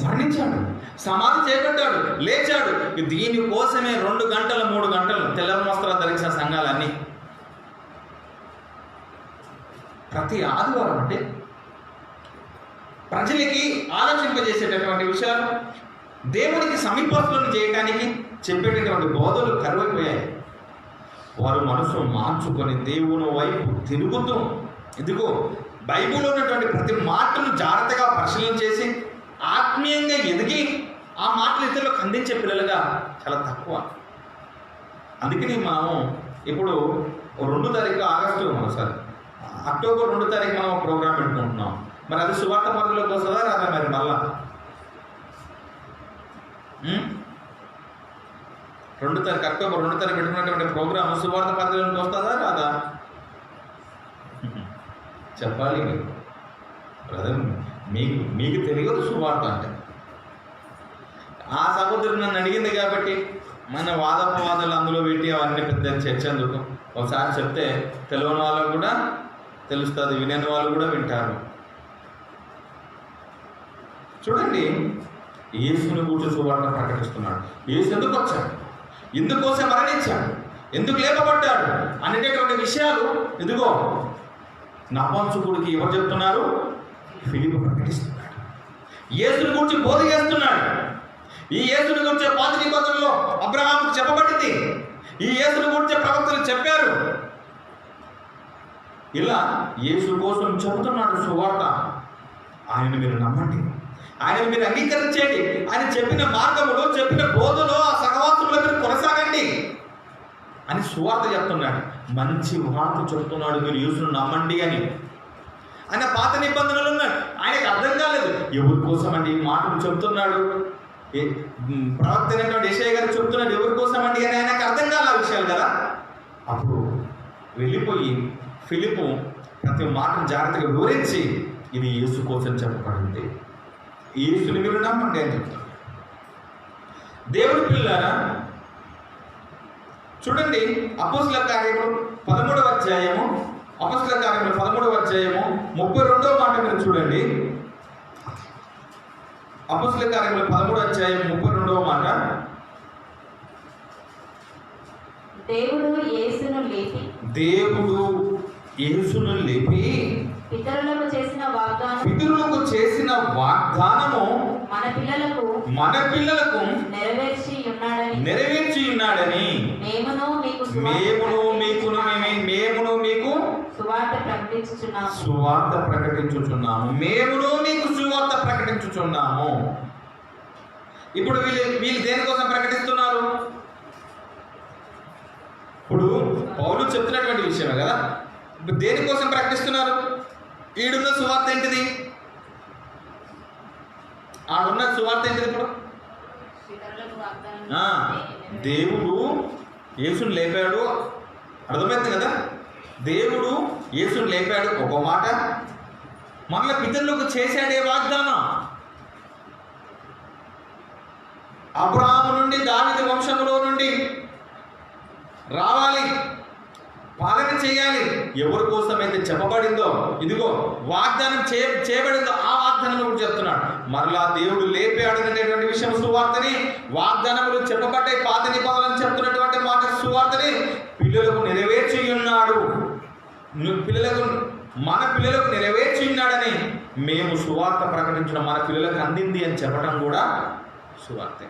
మరణించాడు, సమాధి చేయబడ్డాడు, లేచాడు. దీనికోసమే 2 గంటలు 3 గంటలు తెల్లని వస్త్రాలు ధరించిన సంఘాలన్నీ ప్రతి ఆదివారం. అంటే ప్రజలకి ఆలోచింపజేసేటటువంటి విషయాలు, దేవునికి సమీపస్తులను చేయడానికి చెప్పేటటువంటి బోధలు కరువైపోయాయి. వారు మనసు మార్చుకొని దేవుని వైపు తిరుగుతూ, ఇదిగో బైబిల్లో ఉన్నటువంటి ప్రతి మాటను జాగ్రత్తగా పరిశీలన చేసి ఆత్మీయంగా ఎదిగి ఆ మాటలు ఇతరులకు అందించే పిల్లలుగా చాలా తక్కువ. అందుకని మనం ఇప్పుడు 2 తారీఖు ఆగస్టు, అక్టోబర్ 2 తారీఖు మనం ప్రోగ్రాం పెట్టుకుంటున్నాం. మరి అది సువార్త పరిధిలోకి వస్తుందా రాదా? మరి మళ్ళా 2 తారీఖు, అక్టోబర్ 2 తారీఖు పెట్టుకున్నటువంటి ప్రోగ్రాం సువార్త పరిధిలోకి వస్తుందా రాదా? చెప్పాలి బ్రదర్. మీకు తెలియదు సువార్త అంటే. ఆ సహోదరుడు నన్ను అడిగింది కాబట్టి మన వాదోపవాదాలు అందులో పెట్టి అవన్నీ పెద్ద చర్చ ఎందుకు? ఒకసారి చెప్తే తెలియని వాళ్ళకు కూడా తెలుస్తుంది, వినని వాళ్ళు కూడా వింటారు. చూడండి, యేసుని గురించి సువార్త ప్రకటిస్తున్నాడు. యేసు ఎందుకు వచ్చాడు, ఎందుకోసం మరణించాడు, ఎందుకు లేపబడ్డాడు అనేటటువంటి విషయాలు ఇదిగో నపుంసకుడికి ఎవరు చెప్తున్నారు? ఫిలిప్పు ప్రకటిస్తున్నాడు. యేసుని గురించి బోధ చేస్తున్నాడు. ఈ యేసుని గురించి పాత నిబంధనలో అబ్రహాముకు చెప్పబడింది. ఈ యేసుని గురించి ప్రవక్తలు చెప్పారు. ఇలా యేసు కోసం చెబుతున్నాడు సువార్త. ఆయనను మీరు నమ్మండి, ఆయనను మీరు అంగీకరించండి, ఆయన చెప్పిన మార్గములో, చెప్పిన బోధలో, ఆ సహవాసంలో మీరు కొనసాగండి అని సువార్త చెప్తున్నాడు. మంచి వార్త చెప్తున్నాడు, మీరు యేసును నమ్మండి అని. ఆయన పాత నిబంధనలు ఉన్నాడు, ఆయనకు అర్థం కాలేదు. ఎవరి కోసం అండి ఈ మాటలు చెబుతున్నాడు? ప్రవక్త అయినటువంటి యెషయా గారు చెప్తున్నాడు ఎవరి కోసం అండి అని ఆయనకు అర్థం కాల ఆ విషయాలు కదా. అప్పుడు వెళ్ళిపోయి ఫిలిప్పు ప్రతి మాటను జాగ్రత్తగా వివరించి ఇది యేసు కోసం చెప్పబడింది, యేసుని మీరు నమ్మండి అని చెప్తారు. దేవుడి పిల్లారా, చూడండి అపోస్తల కార్యములు 13వ అధ్యాయము, అపోస్తల కార్యములు 13వ అధ్యాయము 32వ మాట మీరు చూడండి. అపోస్తల కార్యములు 13వ అధ్యాయం 32వ మాట. దేవుడు యేసును లేపి పితరులకు చేసిన వాగ్దానము మన పిల్లలకు నెరవేర్చి ఉన్నాడని మేమును మీకు సువార్త ప్రకటించుచున్నాము. మేమును మీకు సువార్త ప్రకటించుచున్నాము. ఇప్పుడు వీళ్ళు దేనికోసం ప్రకటిస్తున్నారు? ఇప్పుడు పౌలు చెప్తున్నటువంటి విషయమే కదా. ఇప్పుడు దేనికోసం ప్రకటిస్తున్నారు? ఈడున్న సువార్త ఏంటిది? ఆడున్న సువార్త ఏంటిది? ఇప్పుడు దేవుడు యేసుని లేపాడు, అర్థమైంది కదా. దేవుడు యేసుని లేపాడు ఒక మాట, మళ్ళీ పితరులకు చేశాడే వాగ్దానం. అబ్రహాము నుండి దావీదు వంశంలో నుండి రావాలి, పాలన చేయాలి. ఎవరి కోసం అయితే చెప్పబడిందో, ఇదిగో వాగ్దానం చేయబడిందో ఆ వాగ్దానం కూడా చెప్తున్నాడు. మరలా దేవుడు లేపాడు అనేటువంటి విషయం సువార్తని, వాగ్దానములు చెప్పబడ్డాయి పాత నిబంధనలు చెప్తున్నటువంటి మాట సువార్తని పిల్లలకు నెరవేర్చి ఉన్నాడు. మన పిల్లలకు నెరవేర్చి ఉన్నాడని మేము సువార్త ప్రకటించడం, మన పిల్లలకు అందింది అని చెప్పడం కూడా సువార్తే.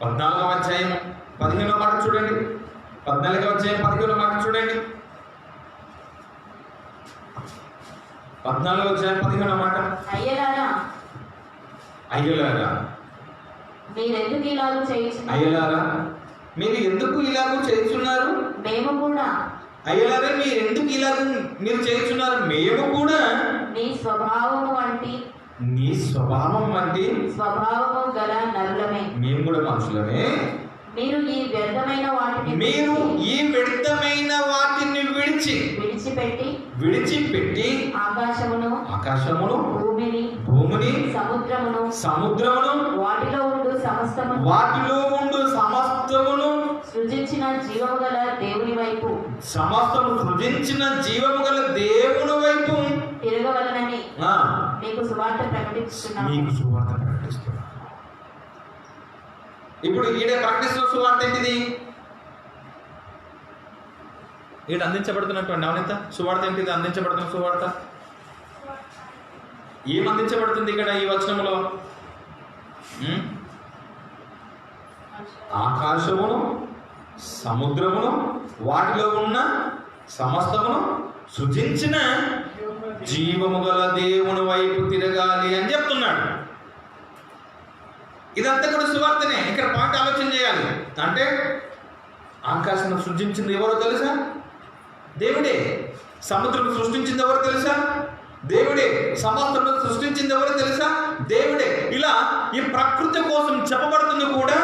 14వ అధ్యాయం 15వ మాట చూడండి. 14వ అధ్యాయం 15వ మాట చూడండి. 14వ అధ్యాయం 15వ మాట. అయ్యలారా మీరు ఎందుకు ఇలాగూ చేస్తున్నారు? మేము కూడా. అయ్యలారా మీరు చేస్తున్నారు, మేము కూడా నీ స్వభావము వంటి స్వభావము గల నరులమే. మేము కూడా మనుషులమే. మీరు ఈ వ్యర్థమైన వాటిని విడిచిపెట్టి ఆకాశమును భూమిని సముద్రమును వాటిలో ఉండు సమస్తమును సృజించిన జీవము గల దేవుని వైపు తిరగవలనని మీకు సువార్త ప్రకటిస్తున్నాను. ఇప్పుడు ఈడ ప్రకటిస్తున్న సువార్త ఏంటిది? ఈడ అందించబడుతున్నటువంటి నవనీత సువార్త ఏంటిది? అందించబడుతున్న సువార్త ఏం అందించబడుతుంది ఇక్కడ ఈ వచనంలో? ఆకాశమును సముద్రమును వాటిలో ఉన్న సమస్తమును సృజించిన జీవము గల దేవుని వైపు తిరగాలి అని చెప్తున్నాడు. ఇదంతా కూడా సువార్తనే. ఇక్కడ పాయింట్ ఆలోచన చేయాలి. అంటే ఆకాశం సృష్టించింది ఎవరో తెలుసా? దేవుడే. సముద్రం సృష్టించింది ఎవరో తెలుసా? దేవుడే. సమస్తం సృష్టించింది ఎవరో తెలుసా? దేవుడే. ఇలా ఈ ప్రకృతి కోసం చెప్పబడుతుంది కూడా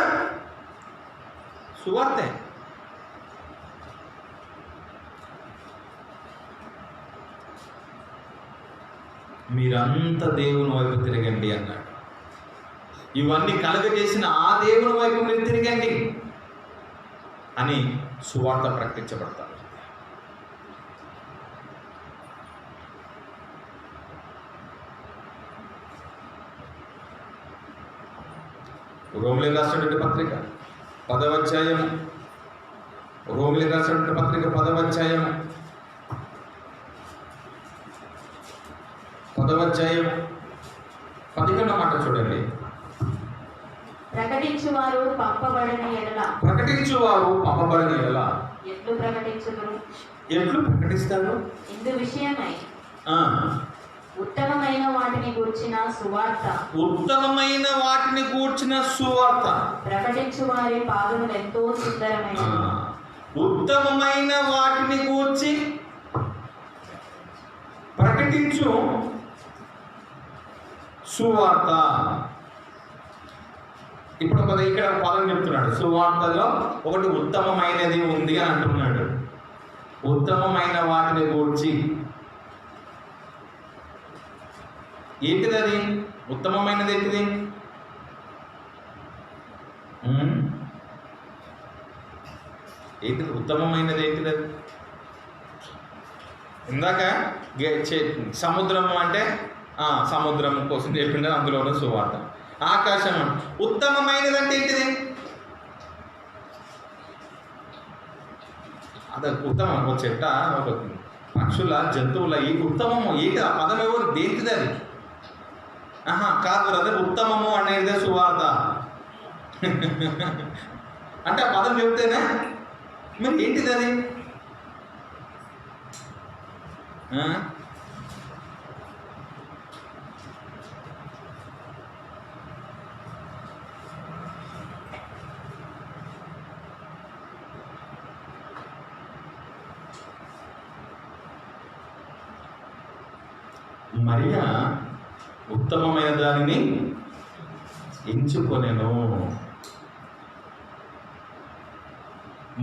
సువార్తే. మీరంతా దేవుని వైపు తిరగండి అన్నాడు. ఇవన్నీ కలగజేసిన ఆ దేవుని వైపు మీరు తిరగండి అని సువార్త ప్రకటించబడతారు. రోమిలికి రాసినటువంటి పత్రిక 10వ అధ్యాయం, రోమిలికి రాసినటువంటి పత్రిక 10వ అధ్యాయం 11వ మాట చూడండి. ప్రకటించువారు పంపబడిన ఎడల ప్రకటించువారు పంపబడిన ఎడల ఎట్లు ప్రకటించుదురు? ఎట్లు ప్రకటిస్తారు? ఇందు విషయమై ఆ, ఉత్తమమైన వాటిని గూర్చిన సువార్త ఉత్తమమైన వాటిని కూర్చిన సువార్త. ప్రకటించు వారి పాదములు ఎంతో ఆ, సుందరమైనవి. ఉత్తమమైన వాటిని కూర్చి ప్రకటించు సువార్త. ఇప్పుడు ఇక్కడ పదం చెప్తున్నాడు. సువార్తలో ఒకటి ఉత్తమమైనది ఉంది అని అంటున్నాడు. ఉత్తమమైన వాటిని గూర్చి ఏంటిది? అది ఉత్తమమైనది ఏంటిది? ఏంటిది ఉత్తమమైనది? ఏంటిది అది? ఇందాక సముద్రము అంటే సముద్రం కోసం చెప్పిండే, అందులోనే సువార్త. ఆకాశం ఉత్తమమైనది అంటే ఏంటిది? అది ఉత్తమం. ఒక చెట్ట, ఒక పక్షుల, జంతువుల ఈ ఉత్తమము ఏంటి? ఆ పదం ఎవరు? దేంటిది అది? కాదు, అదే ఉత్తమము అనేది సువార్త అంటే ఆ పదం చెప్తేనే. మరి ఏంటిది అది? మరియా ఉత్తమమైన దానిని ఎంచుకొనెను.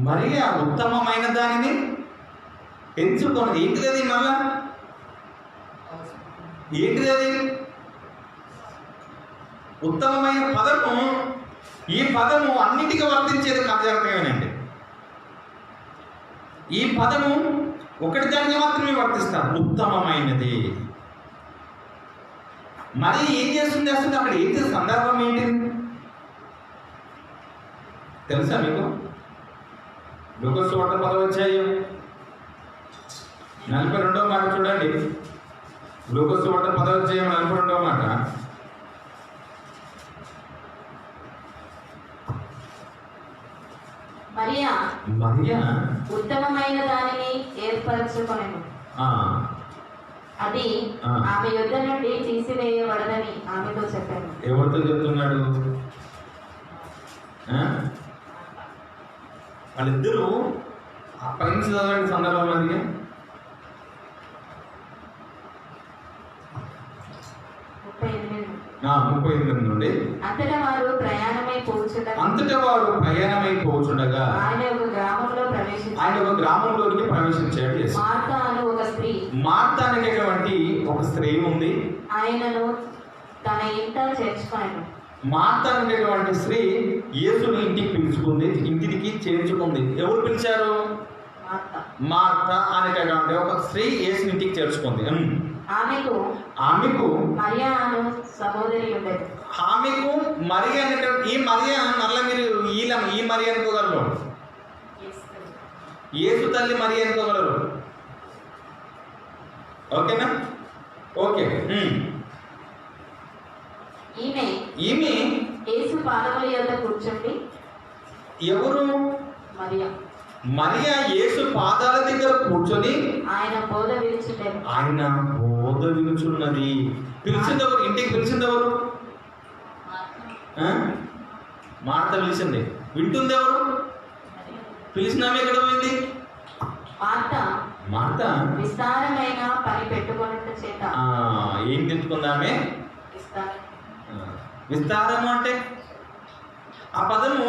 మరియా ఉత్తమమైన దానిని ఎంచుకొని ఏంటిది అది? మళ్ళా ఏంటిది అది? ఉత్తమమైన పదము. ఈ పదము అన్నిటికీ వర్తించేది కార్యక్రమేనండి. ఈ పదము ఒకటి దానికి మాత్రమే వర్తిస్తారు, ఉత్తమమైనది. మరి ఏం చేస్తుంది అసలు? అక్కడ ఏంటి సందర్భం? ఏంటి తెలుసా మీకు? లూకాసు వార్త 10వ అధ్యాయం 42వ మాట చూడండి. లూకాసు వార్త 10వ అధ్యాయం 42వ మాట. మరియా ఉత్తమమైన దానిని ఏర్పరచుకొనెను. అది ఆ. ఆమె యొద్ద నుండి తీసివేయబడదని ఆమెతో చెప్పాను. ఎవరితో చెప్తున్నాడు? వాళ్ళిద్దరూ ఆ పైన చదవండి సందర్భం. అది 38 నుండి. అంతటా వారు ప్రయాణమై పోచుండగా ఆయన ఒక గ్రామంలోనికి ప్రవేశించాడు. మార్తా అనేటువంటి ఒక స్త్రీ ఉంది. ఆయనను తన ఇంట చేర్చుకొనెను. మార్తా అనేటువంటి స్త్రీ యేసుని ఇంటికి పిలుచుకుంది, ఇంటికి చేర్చుకుంది. ఎవరు పిలిచారు? మార్తా అనేటువంటి ఒక స్త్రీ యేసుని ఇంటికి చేర్చుకుంది. ఆమెకు మరియా అను సహోదరి ఉండేది. ఆమెకు మరియా అనేటువంటి ఈ మరియా మళ్ళీ మీరు ఈ మరియా అనుకోగలరు, యేసు తల్లి మరియా అనుకోగలరు. ఓకేనా? ఓకే. ఈమె యేసు పాదముల యొద్ద కూర్చుండి. ఎవరు? మరియా యేసు పాదాల దగ్గర కూర్చొని ఆయన బోధ వినుచున్నది. పిలిచిందెవరు? ఇంటికి పిలిచిందెవరు? మార్త పిలిచింది. వింటుంది ఎవరు? పిలిచినామే ఎక్కడ పోయింది? మార్త విస్తారమైన పని పెట్టుకున్నట్ట చేత ఏం తెచ్చుకుందామే? విస్తారము అంటే ఆ పదము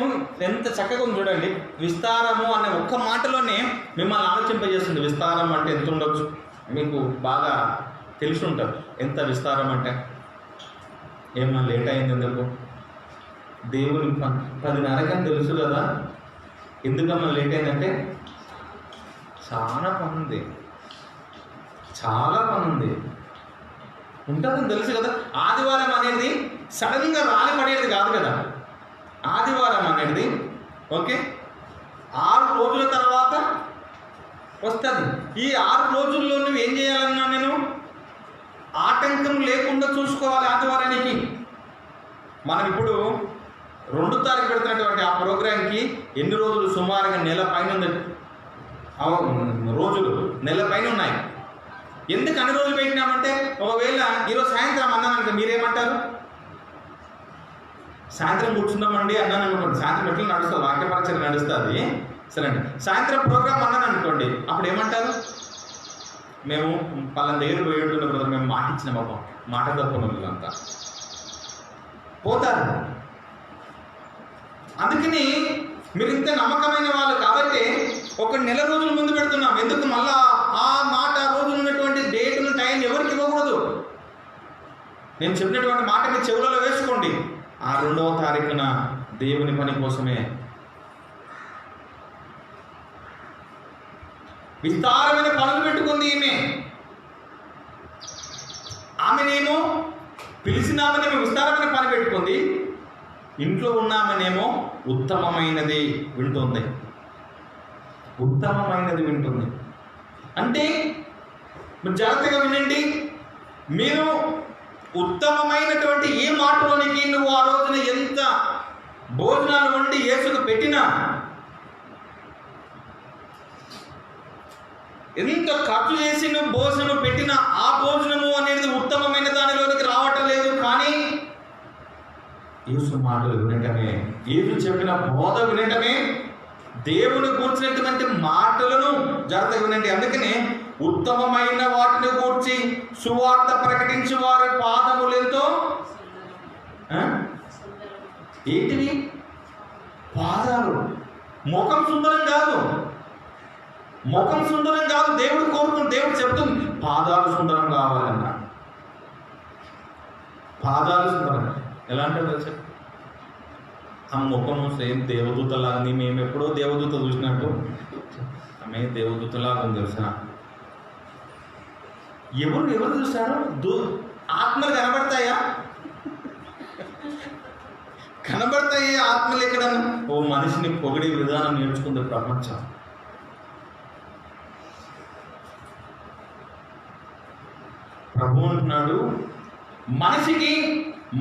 ఎంత చక్కగా ఉంది చూడండి. విస్తారము అనే ఒక్క మాటలోనే మిమ్మల్ని ఆలోచింపజేస్తుంది. విస్తారం అంటే ఎంత ఉండొచ్చు మీకు బాగా తెలిసి ఉంటుంది. ఎంత విస్తారం అంటే ఏమన్నా లేట్ అయింది ఎందుకు? దేవుని 10:30 అని తెలుసు కదా. ఎందుకమ్మా లేట్ అయిందంటే చాలా పని ఉంది ఉంటుందని తెలుసు కదా. ఆదివారం అనేది సడన్గా రాలి పడేది కాదు కదా. ఆదివారం అనేది ఓకే 6 రోజుల తర్వాత వస్తుంది. ఈ 6 రోజుల్లో నువ్వు ఏం చేయాలన్నా నేను ఆటంకం లేకుండా చూసుకోవాలి. ఆదివారానికి మనం ఇప్పుడు 2వ తారీఖు పెడుతున్నటువంటి ఆ ప్రోగ్రాంకి ఎన్ని రోజులు? సుమారుగా నెల పైన ఉంది. రోజులు నెల పైన ఉన్నాయి. ఎందుకు అన్ని రోజులు పెట్టినామంటే, ఒకవేళ ఈరోజు సాయంత్రం అన్నానంటే మీరేమంటారు? సాయంత్రం కూర్చుందామండి అన్నాను అనుకోండి, సాయంత్రం ఎట్లా నడుస్తుంది, వాక్యపరిచయం నడుస్తుంది సరే అండి. సాయంత్రం ప్రోగ్రామ్ అన్నాను అనుకోండి, అప్పుడు ఏమంటారు? మేము పలానా దగ్గర పోయి ఉంటున్న బ్రదర్, మేము మాట ఇచ్చిన పాపం, మాట తప్పుకున్న వాళ్ళంతా పోతారు. అందుకని మీరు ఇంత నమ్మకమైన వాళ్ళు కాబట్టి ఒక నెల రోజుల ముందు పెడుతున్నాం. ఎందుకు? మళ్ళా ఆ మాట రోజులు ఉన్నటువంటి డేట్ను టైం ఎవరికి ఇవ్వకూడదు. నేను చెప్పినటువంటి మాట మీ చెవులలో వేసుకోండి. ఆ 2వ తారీఖున దేవుని పని కోసమే విస్తారమైన పనులు పెట్టుకుంది ఈమె. ఆమెనేమో పిలిచినామనేమో విస్తారమైన పని పెట్టుకుంది, ఇంట్లో ఉన్నామనేమో ఉత్తమమైనది వింటుంది. ఉత్తమమైనది వింటుంది అంటే మీరు జాగ్రత్తగా వినండి. మీరు ఉత్తమమైనటువంటి ఏ మాటలోనికి నువ్వు ఆ రోజున ఎంత భోజనాలు వండి యేసుకు పెట్టినా, ఎంత ఖర్చు చేసి నువ్వు భోజనం పెట్టినా ఆ భోజనము అనేది ఉత్తమమైన దానిలోనికి రావటం లేదు. కానీ యేసు మాటలు వినటమే, యేసు చెప్పిన బోధ వినటమే, దేవుని కూర్చున్నటువంటి మాటలను జాగ్రత్తగా వినండి. అందుకనే ఉత్తమమైన వాటిని కూర్చి సువార్త ప్రకటించి వారి పాదములెంతో ఏంటివి? పాదాలు. ముఖం సుందరం కాదు, ముఖం సుందరం కాదు. దేవుడు కోరుకుని దేవుడు చెప్తుంది పాదాలు సుందరం కావాలన్నా. పాదాలు సుందరం ఎలా అంటే తెలుసా? ఆ ముఖము సేమ్ దేవదూతలాగా, మేము ఎప్పుడో దేవదూత చూసినట్టు ఆమె దేవదూతలాగా ఉంది తెలుసా. ఎవరు చూస్తారు? ఆత్మలు కనబడతాయా? కనబడతాయి ఆత్మలు ఎక్కడ? ఓ మనిషిని పొగిడే విధానం నేర్చుకుంది ప్రపంచం. ప్రభు అంటున్నాడు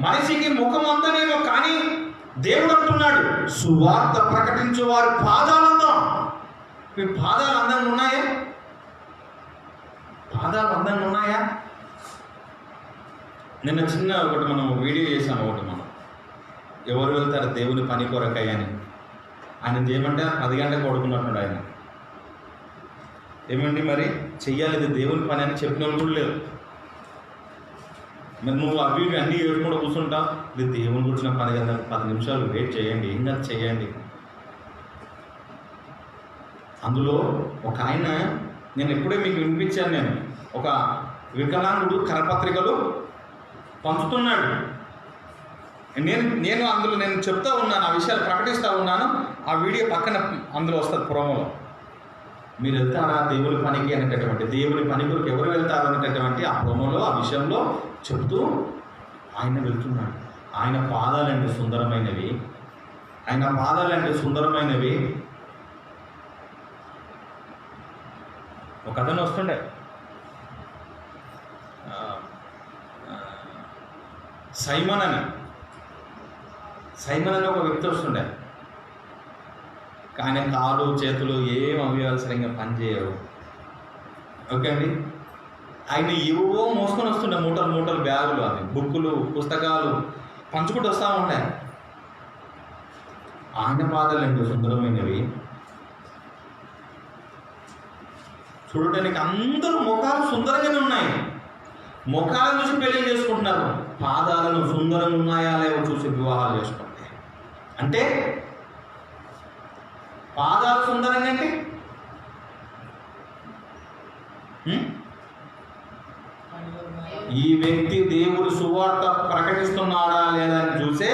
మనిషికి ముఖం అందనేమో, కానీ దేవుడు అంటున్నాడు సువార్త ప్రకటించు వారి పాదాలు అందం. మీ పాదాలు అందంగా ఉన్నాయా? పాదాలు అందంగా ఉన్నాయా? నిన్న చిన్న ఒకటి మనం వీడియో చేసాము. ఒకటి మనం ఎవరు వెళ్తారు దేవుని పని కొరకయ్య అని. ఆయన చేయమంటే 10 గంటలకు పడుకున్నట్టున్నాడు ఆయన. ఏమండి మరి చెయ్యాలి ఇది దేవుని పని అని చెప్పిన వాళ్ళు కూడా లేరు. మరి నువ్వు అవి అన్నీ ఏడుకుండా కూర్చుంటావు. ఇది దేవుని కూర్చున్న పని కదా, 10 నిమిషాలు వెయిట్ చేయండి, ఏం కాదు చేయండి. అందులో ఒక ఆయన, నేను ఎప్పుడే మీకు వినిపించాను, నేను ఒక వికలాంగుడు కరపత్రికలు పంచుతున్నాడు. నేను అందులో నేను చెప్తా ఉన్నాను, ఆ విషయాలు ప్రకటిస్తూ ఉన్నాను. ఆ వీడియో పక్కన అందులో వస్తుంది ప్రోమోలో. మీరు వెళ్తారా దేవుని పనికి అనేటటువంటి, దేవుని పని కొరకు ఎవరు వెళ్తారు అనేటటువంటి ఆ ప్రోమోలో ఆ విషయంలో చెప్తూ ఆయన వెళ్తున్నాడు. ఆయన పాదాలంటే సుందరమైనవి, ఆయన పాదాలంటే సుందరమైనవి. ఒక అతను వస్తుండే, సైమన్ అని ఒక వ్యక్తి వస్తుండే. ఆయన కాలు చేతులు ఏం అవయవాలు సరిగ్గా పనిచేయవు. ఓకే అండి. ఆయన ఏవో మోసుకొని వస్తుండే, మూటలు బ్యాగులు, అవి బుక్కులు పుస్తకాలు పంచుకుంటూ వస్తూ ఉంటాయి. ఆయన పాదాలు ఎంతో సుందరమైనవి. చూడటానికి అందరూ ముఖాలు సుందరంగానే ఉన్నాయి. ముఖాలను చూసి పెళ్లి చేసుకుంటున్నారు, పాదాలను సుందరంగా ఉన్నాయా లేవో చూసి వివాహాలు చేసుకుంటారు. అంటే పాదాలు సుందరంగా అంటే ఈ వ్యక్తి దేవుడు సువార్త ప్రకటిస్తున్నాడా లేదా అని చూసే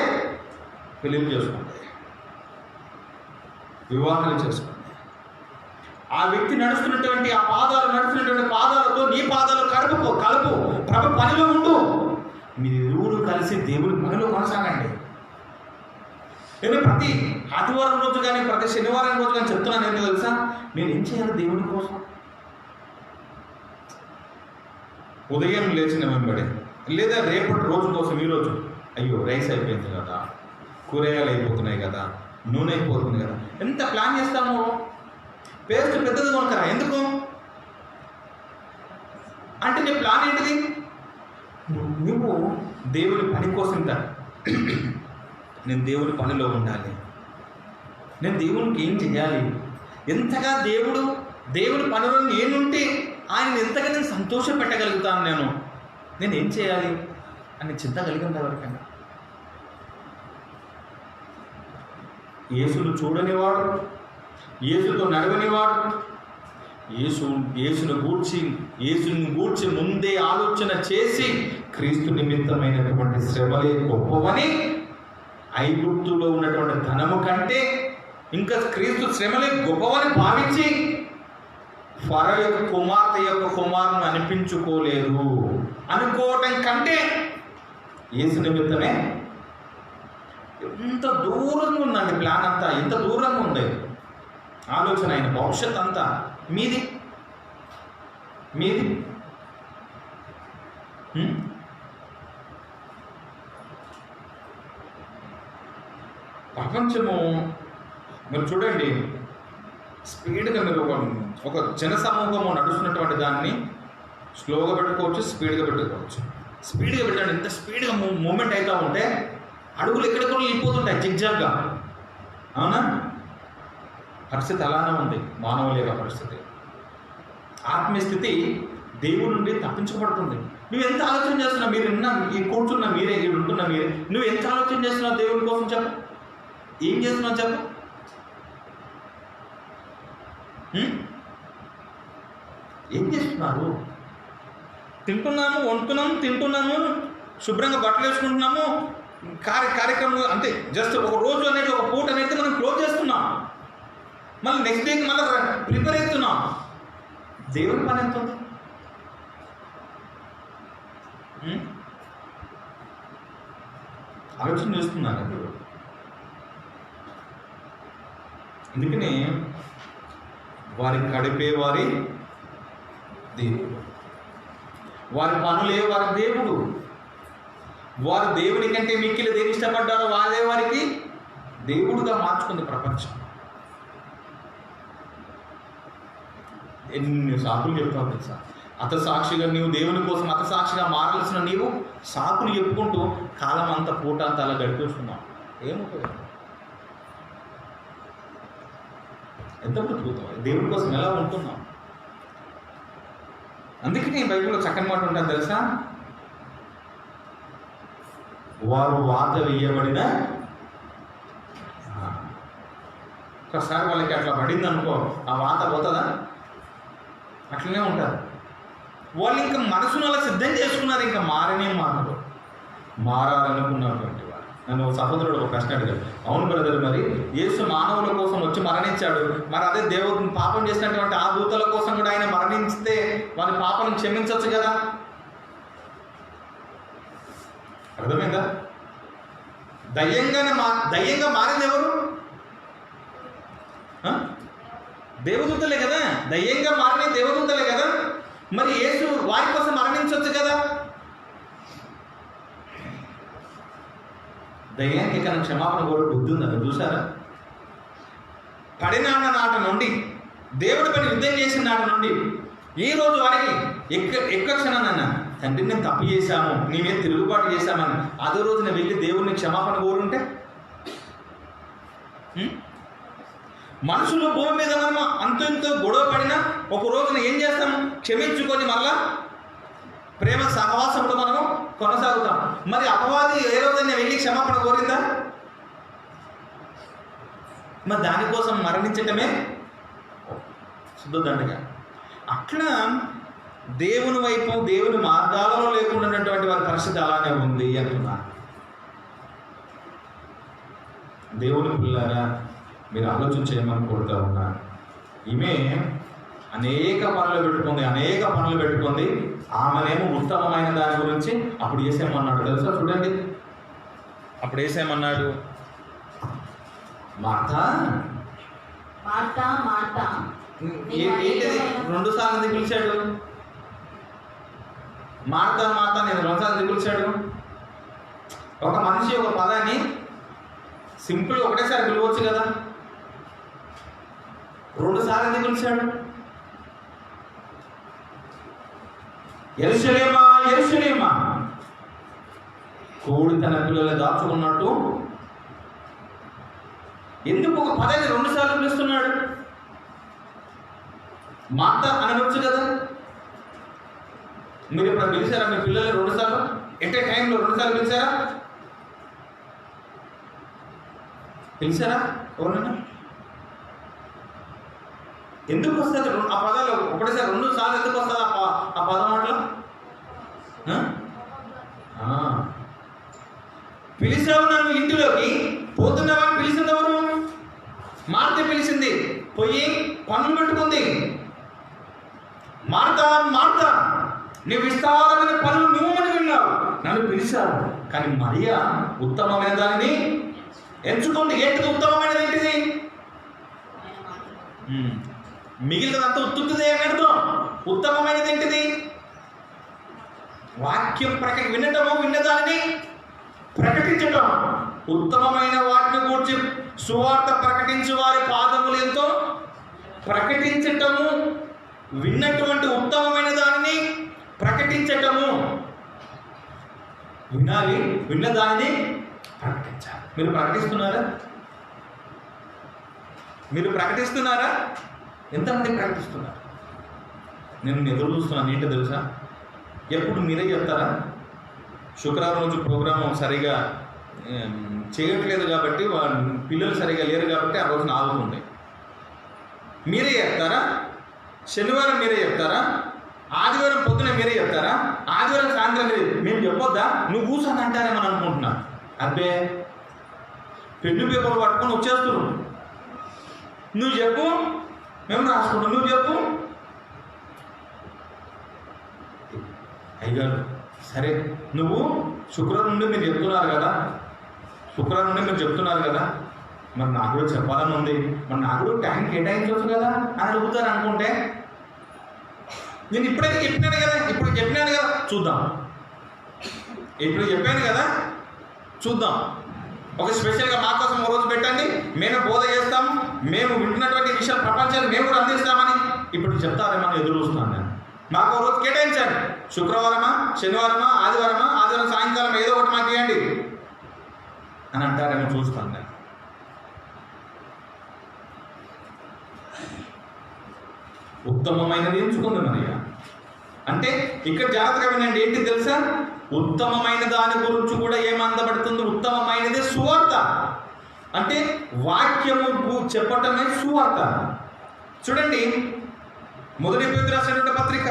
పెళ్లి చేసుకుంటాయి, వివాహాలు చేసుకుంటాయి. ఆ వ్యక్తి నడుస్తున్నటువంటి ఆ పాదాలు నడుస్తున్నటువంటి పాదాలతో నీ పాదాలు కలుపు ప్రభు పనిలో ఉండు. మీరు ఇరువురు కలిసి దేవుడి పనిలో కొనసాగండి. నేను ప్రతి ఆదివారం రోజు కానీ ప్రతి శనివారం రోజు కానీ చెప్తున్నాను ఏంటో తెలుసా, నేను ఏం చేయాలి దేవుని కోసం? ఉదయం లేచిన వెంబడి లేదా రేపటి రోజు కోసం ఈరోజు అయ్యో రైస్ అయిపోయింది కదా, కూరగాయలు అయిపోతున్నాయి కదా, నూనె అయిపోతుంది కదా, ఎంత ప్లాన్ చేస్తాము. పేస్ట్ పెద్దది కొనకరా, ఎందుకు అంటే నీ ప్లాన్ ఏంటిది? నువ్వు దేవుని పని కోసం నేను దేవుని పనిలో ఉండాలి, నేను దేవునికి ఏం చేయాలి, ఎంతగా దేవుని పనిలో నేనుంటే ఆయన ఎంతగా నేను సంతోష పెట్టగలుగుతాను, నేను ఏం చేయాలి అని చింత కలిగి ఉంది ఎవరికైనా. యేసును చూడనివాడు, యేసుతో నడవనివాడు, యేసుని గూర్చి ముందే ఆలోచన చేసి క్రీస్తు నిమిత్తమైనటువంటి శ్రమలే గొప్పవని, ఐగుప్తులో ఉన్నటువంటి ధనము కంటే ఇంకా క్రీస్తు శ్రమలే గొప్పవని భావించి ఫరో యొక్క కుమార్తె యొక్క కుమారుని అనిపించుకోలేదు అనుకోవటం కంటే యేసు నిమిత్తమే ఎంత దూరంగా ఉందండి ప్లాన్ అంతా, ఎంత దూరంగా ఉంది ఆలోచన, ఆయన భవిష్యత్ అంతా మీది. ప్రపంచము మీరు చూడండి, స్పీడ్గా మీరు ఒక జన సమూహము నడుస్తున్నటువంటి దాన్ని స్లోగా పెట్టుకోవచ్చు, స్పీడ్గా పెట్టుకోవచ్చు. స్పీడ్గా పెట్టండి, ఎంత స్పీడ్గా మూమెంట్ అవుతూ ఉంటే అడుగులు ఎక్కడెక్కడ వెళ్ళిపోతుంటాయి జిగ్జాగ్గా, అవునా? పరిస్థితి అలానే ఉంది మానవుల యొక్క పరిస్థితి. ఆత్మీయ స్థితి దేవుడి నుండి తప్పించబడుతుంది. నువ్వు ఎంత ఆలోచన చేస్తున్నావు, ఈ కూర్చున్న మీరే, ఇక్కడ ఉంటున్న మీరే, నువ్వు ఎంత ఆలోచన చేస్తున్నావు దేవుడి కోసం చెప్పు, ఏం చేస్తున్నావు చెప్పు. ఏం చేస్తున్నారు? తింటున్నాము, వండుతున్నాము, తింటున్నాము, శుభ్రంగా బట్టలు వేసుకుంటున్నాము, కార్యక్రమం అంటే జస్ట్ ఒక రోజు అనేది ఒక పూట అనేది మనం క్లోజ్ చేస్తున్నాం, మళ్ళీ నెక్స్ట్ డేకి మళ్ళీ ప్రిపేర్ అవుతున్నాం. దేవుని పని ఎంత ఉంది? ఆలోచన చేస్తున్నాను ఇప్పుడు. అందుకని వారి కడిపే వారి దేవుడు, వారి పనులే వారి దేవుడు. వారు దేవుడి కంటే మిక్కిలి దేని ఇష్టపడ్డారో వారే వారికి దేవుడుగా మార్చుకుంది ప్రపంచం. ఎన్ని సాకులు చెప్తావు తెలుసా? అతసాక్షిగా నీవు దేవుని కోసం అతసాక్షిగా మారాల్సిన నీవు సాకులు చెప్పుకుంటూ కాలం అంతా పూట అంతా అలా గడిపేస్తున్నావు. ఏముంటుంది? ఎంత బ్రతుకుతావు? దేవుడి కోసం ఎలా ఉంటున్నావు? అందుకే నేను బైబిల్లో చక్కని మాట ఉంటాను తెలుసా, వారు వాత వేయబడిన, ఒకసారి వాళ్ళకి అట్లా పడింది అనుకో, ఆ వాత పోతుందా? అట్లనే ఉంటారు వాళ్ళు. ఇంకా మనసును అలా సిద్ధం చేసుకున్నారు, ఇంకా మారాలనుకున్నటువంటి వారు. నన్ను ఒక సహోదరుడు ఒక ప్రశ్న అడిగాడు, అవును బ్రదర్, మరి యేసు మానవుల కోసం వచ్చి మరణించాడు, మరి అదే దేవుడు పాపం చేసినటువంటి ఆ దూతల కోసం కూడా ఆయన మరణిస్తే వారి పాపను క్షమించవచ్చు కదా? అర్థమైందా? దయ్యంగా మారింది ఎవరు? దేవదూతలే కదా. దయ్యంగా మారిన దేవదూతలే కదా. మరి యేసు వారి కోసం మరణించవచ్చు కదా? దయ్యానికి కన్నా క్షమాపణ కూడా బుద్ధి ఉందని చూసారా? పడిన నాట నుండి దేవుడి పని యుద్ధం చేసిన నాట నుండి ఈ రోజు వారికి ఎక్క క్షణానన్నా తండ్రి నేను తప్పు చేశాము, నీ మీద తిరుగుబాటు చేశామని అదే రోజున వెళ్ళి దేవుడిని క్షమాపణ కోరుంటే, మనుషులు భూమి మీద మనం అంతో గొడవ పడినా ఒక రోజున ఏం చేస్తాము? క్షమించుకొని మళ్ళా ప్రేమ సహవాసంలో మనము కొనసాగుతాం. మరి అపవాది ఏ రోజైనా వెళ్ళి క్షమాపణ కోరిందా? మరి దానికోసం మరణించటమే శుద్ధదండగా. అట్లా దేవుని వైపు దేవుని మార్గాలలో లేకుండాటువంటి వారి పరిస్థితి అలానే ఉంది అంటున్నారు. దేవుని పిల్లరా, మీరు ఆలోచన చేయమని కోరుతా ఉన్నారు. ఈమె అనేక పనులు పెట్టుకుంది. ఆమెనేమో ఉత్తమమైన దాని గురించి అప్పుడు వేసేమన్నాడు తెలుసా? చూడండి, అప్పుడు వేసేమన్నాడు, మార్తా మార్తా మార్తా ఏంటిది 2 సార్లు ఎందుకు పిలిచాడు? మార్తా మార్తా నేను 2 సార్లు ఎందుకు పిలిచాడు? ఒక మనిషి ఒక పదాన్ని సింపుల్ ఒకటేసారి పిలవచ్చు కదా, 2 సార్లు ఎందుకు పిలిచాడు? యెరూషలేమా యెరూషలేమా, కోడి తన పిల్లలు దాచుకున్నట్టు ఎందుకు ఒక పదాన్ని 2 సార్లు పిలుస్తున్నాడు? మార్త అనవచ్చు కదా. మీరు ఇప్పుడు పిలిచారా మీ పిల్లలు 2 సార్లు? ఎట్ ఏ టైంలో 2 సార్లు పిలిచారా? పిలిచారా ఎవరన్నా? ఎందుకు వస్తుంది ఆ పదాలు ఒకటేసారి 2 సార్లు ఎందుకు వస్తుంది ఆ పదం మాటలు? పిలిచావు నన్ను ఇంటిలోకి, పోతున్నావని పిలిచింది ఎవరు? మార్త పిలిచింది. పోయి పనులు పెట్టుకుంది. మార్త మార్త, నువ్వు విస్తారమైన పనులు నువ్వు విన్నావు, నన్ను పిలిచావు. కానీ మరియా ఉత్తమమైన దానిని ఎంచుకుంది. ఏంటిది ఉత్తమమైనది? ఏంటిది? మిగిలినంతా ఉత్తుదే అని అర్థం. ఉత్తమమైనది ఏంటిది? వాక్యం వినటము, విన్నదాన్ని ప్రకటించటం. ఉత్తమమైన వాటిని గురించి సువార్త ప్రకటించు వారి పాదములు ఎంతో ప్రకటించటము, విన్నటువంటి ఉత్తమమైన దానిని ప్రకటించటము. వినాలి, విన్నదాన్ని ప్రకటించాలి. మీరు ప్రకటిస్తున్నారా? మీరు ప్రకటిస్తున్నారా? ఎంతమంది ప్రకటిస్తున్నారు? నేను ఎదురు చూస్తున్నాను. ఏంటో తెలుసా? ఎప్పుడు మీరే చెప్తారా? శుక్రవారం రోజు ప్రోగ్రాం సరిగా చేయట్లేదు కాబట్టి, పిల్లలు సరిగా లేరు కాబట్టి ఆ రోజున ఆగుతుంది. మీరే చెప్తారా? శనివారం మీరే చెప్తారా? ఆదివారం పొద్దున మీరే చెప్తారా? ఆదివారం సాయంత్రం మేము చెప్పొద్దా? నువ్వు కూర్చొని అంటారేమని అనుకుంటున్నా. అబ్బే, పెన్ను పేపర్ పట్టుకొని వచ్చేస్తున్నావు. నువ్వు చెప్పు, మేము రాసుకుంటాం. నువ్వు చెప్పు. అయ్యారు సరే, నువ్వు శుక్రవారం నుండి మీరు చెప్తున్నారు కదా, శుక్రవారం నుండి మీరు చెప్తున్నారు కదా, మరి నాకు కూడా చెప్పాలని ఉంది, మరి నాకు కూడా టైం కేటాయించవచ్చు కదా అని అడుగుతారు అనుకుంటే, నేను ఇప్పుడైతే చెప్పినాను కదా, ఇప్పుడు చెప్పినాను కదా, చూద్దాం. ఇప్పుడు చెప్పాను కదా, చూద్దాం. ఒక స్పెషల్గా మా కోసం ఒక రోజు పెట్టండి, మేము బోధ చేస్తాం, మేము వింటున్నటువంటి విషయాలు ప్రపంచాన్ని మేము కూడా అందిస్తామని ఇప్పుడు చెప్తారేమని ఎదురు చూస్తున్నాను నేను. మాకు ఒక రోజు కేటాయించండి. శుక్రవారమా, శనివారమా, ఆదివారమా, ఆదివారం సాయంకాలం ఏదో ఒకటి మాకు ఇవ్వండి అని అంటారేమో చూస్తాను నేను. ఉత్తమమైనది ఎంచుకుంది మరియా. అంటే ఇక్కడ జాగ్రత్తగా వినండి. ఏంటి తెలుసా? ఉత్తమమైన దాని గురించి కూడా ఏమందబడుతుంది? ఉత్తమమైనది సువార్త. అంటే వాక్యము చెప్పటమే సువార్త. చూడండి, 1 పేతురు రాసినటువంటి పత్రిక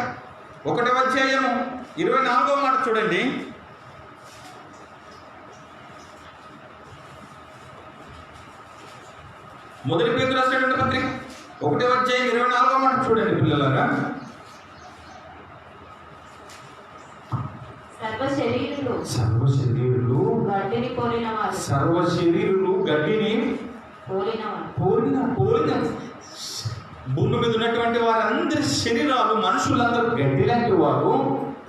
1వ అధ్యాయము 24వ మాట చూడండి. మొదటి పేతురు రాసినటువంటి పత్రిక 1వ అధ్యాయం 24వ మాట చూడండి పిల్లలారా. సర్వశరీరులు గడ్డిని పోలిన వారు, సర్వశరీరులు గడ్డిని పోలిన భూమి మీద ఉన్నటువంటి వారందరి శరీరాలు, మనుషులందరూ గడ్డి లాంటి వారు.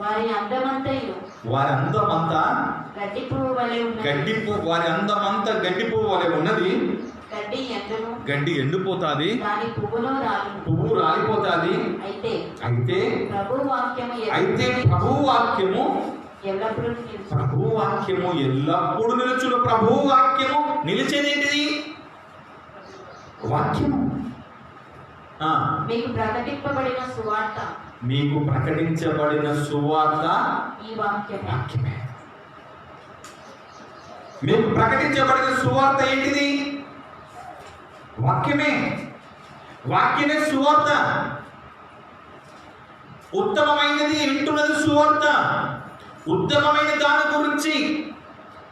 వారి అందమంతయు, వారి అందమంతా గడ్డి పువ్వు వలె ఉన్నది. వారి అందమంతా గడ్డి పువ్వు వలె ఉన్నది. గడ్డి ఎండును, గడ్డి ఎండిపోతాది, దాని పువ్వు రాలిపోతాది. అయితే ప్రభు వాక్యము ఎల్లప్పుడూ నిలుచును. ప్రభు వాక్యము నిలిచేది ఏంటిది? వాక్యము. మీకు ప్రకటింపబడిన సువార్త, మీకు ప్రకటించబడిన సువార్త ఈ వాక్యమే. మీకు ప్రకటించబడిన సువార్త ఏంటిది? వాక్యమే. వాక్యమే సువార్త. ఉత్తమమైనది వింటున్నది సువార్త. ఉత్తమమైన దాని గురించి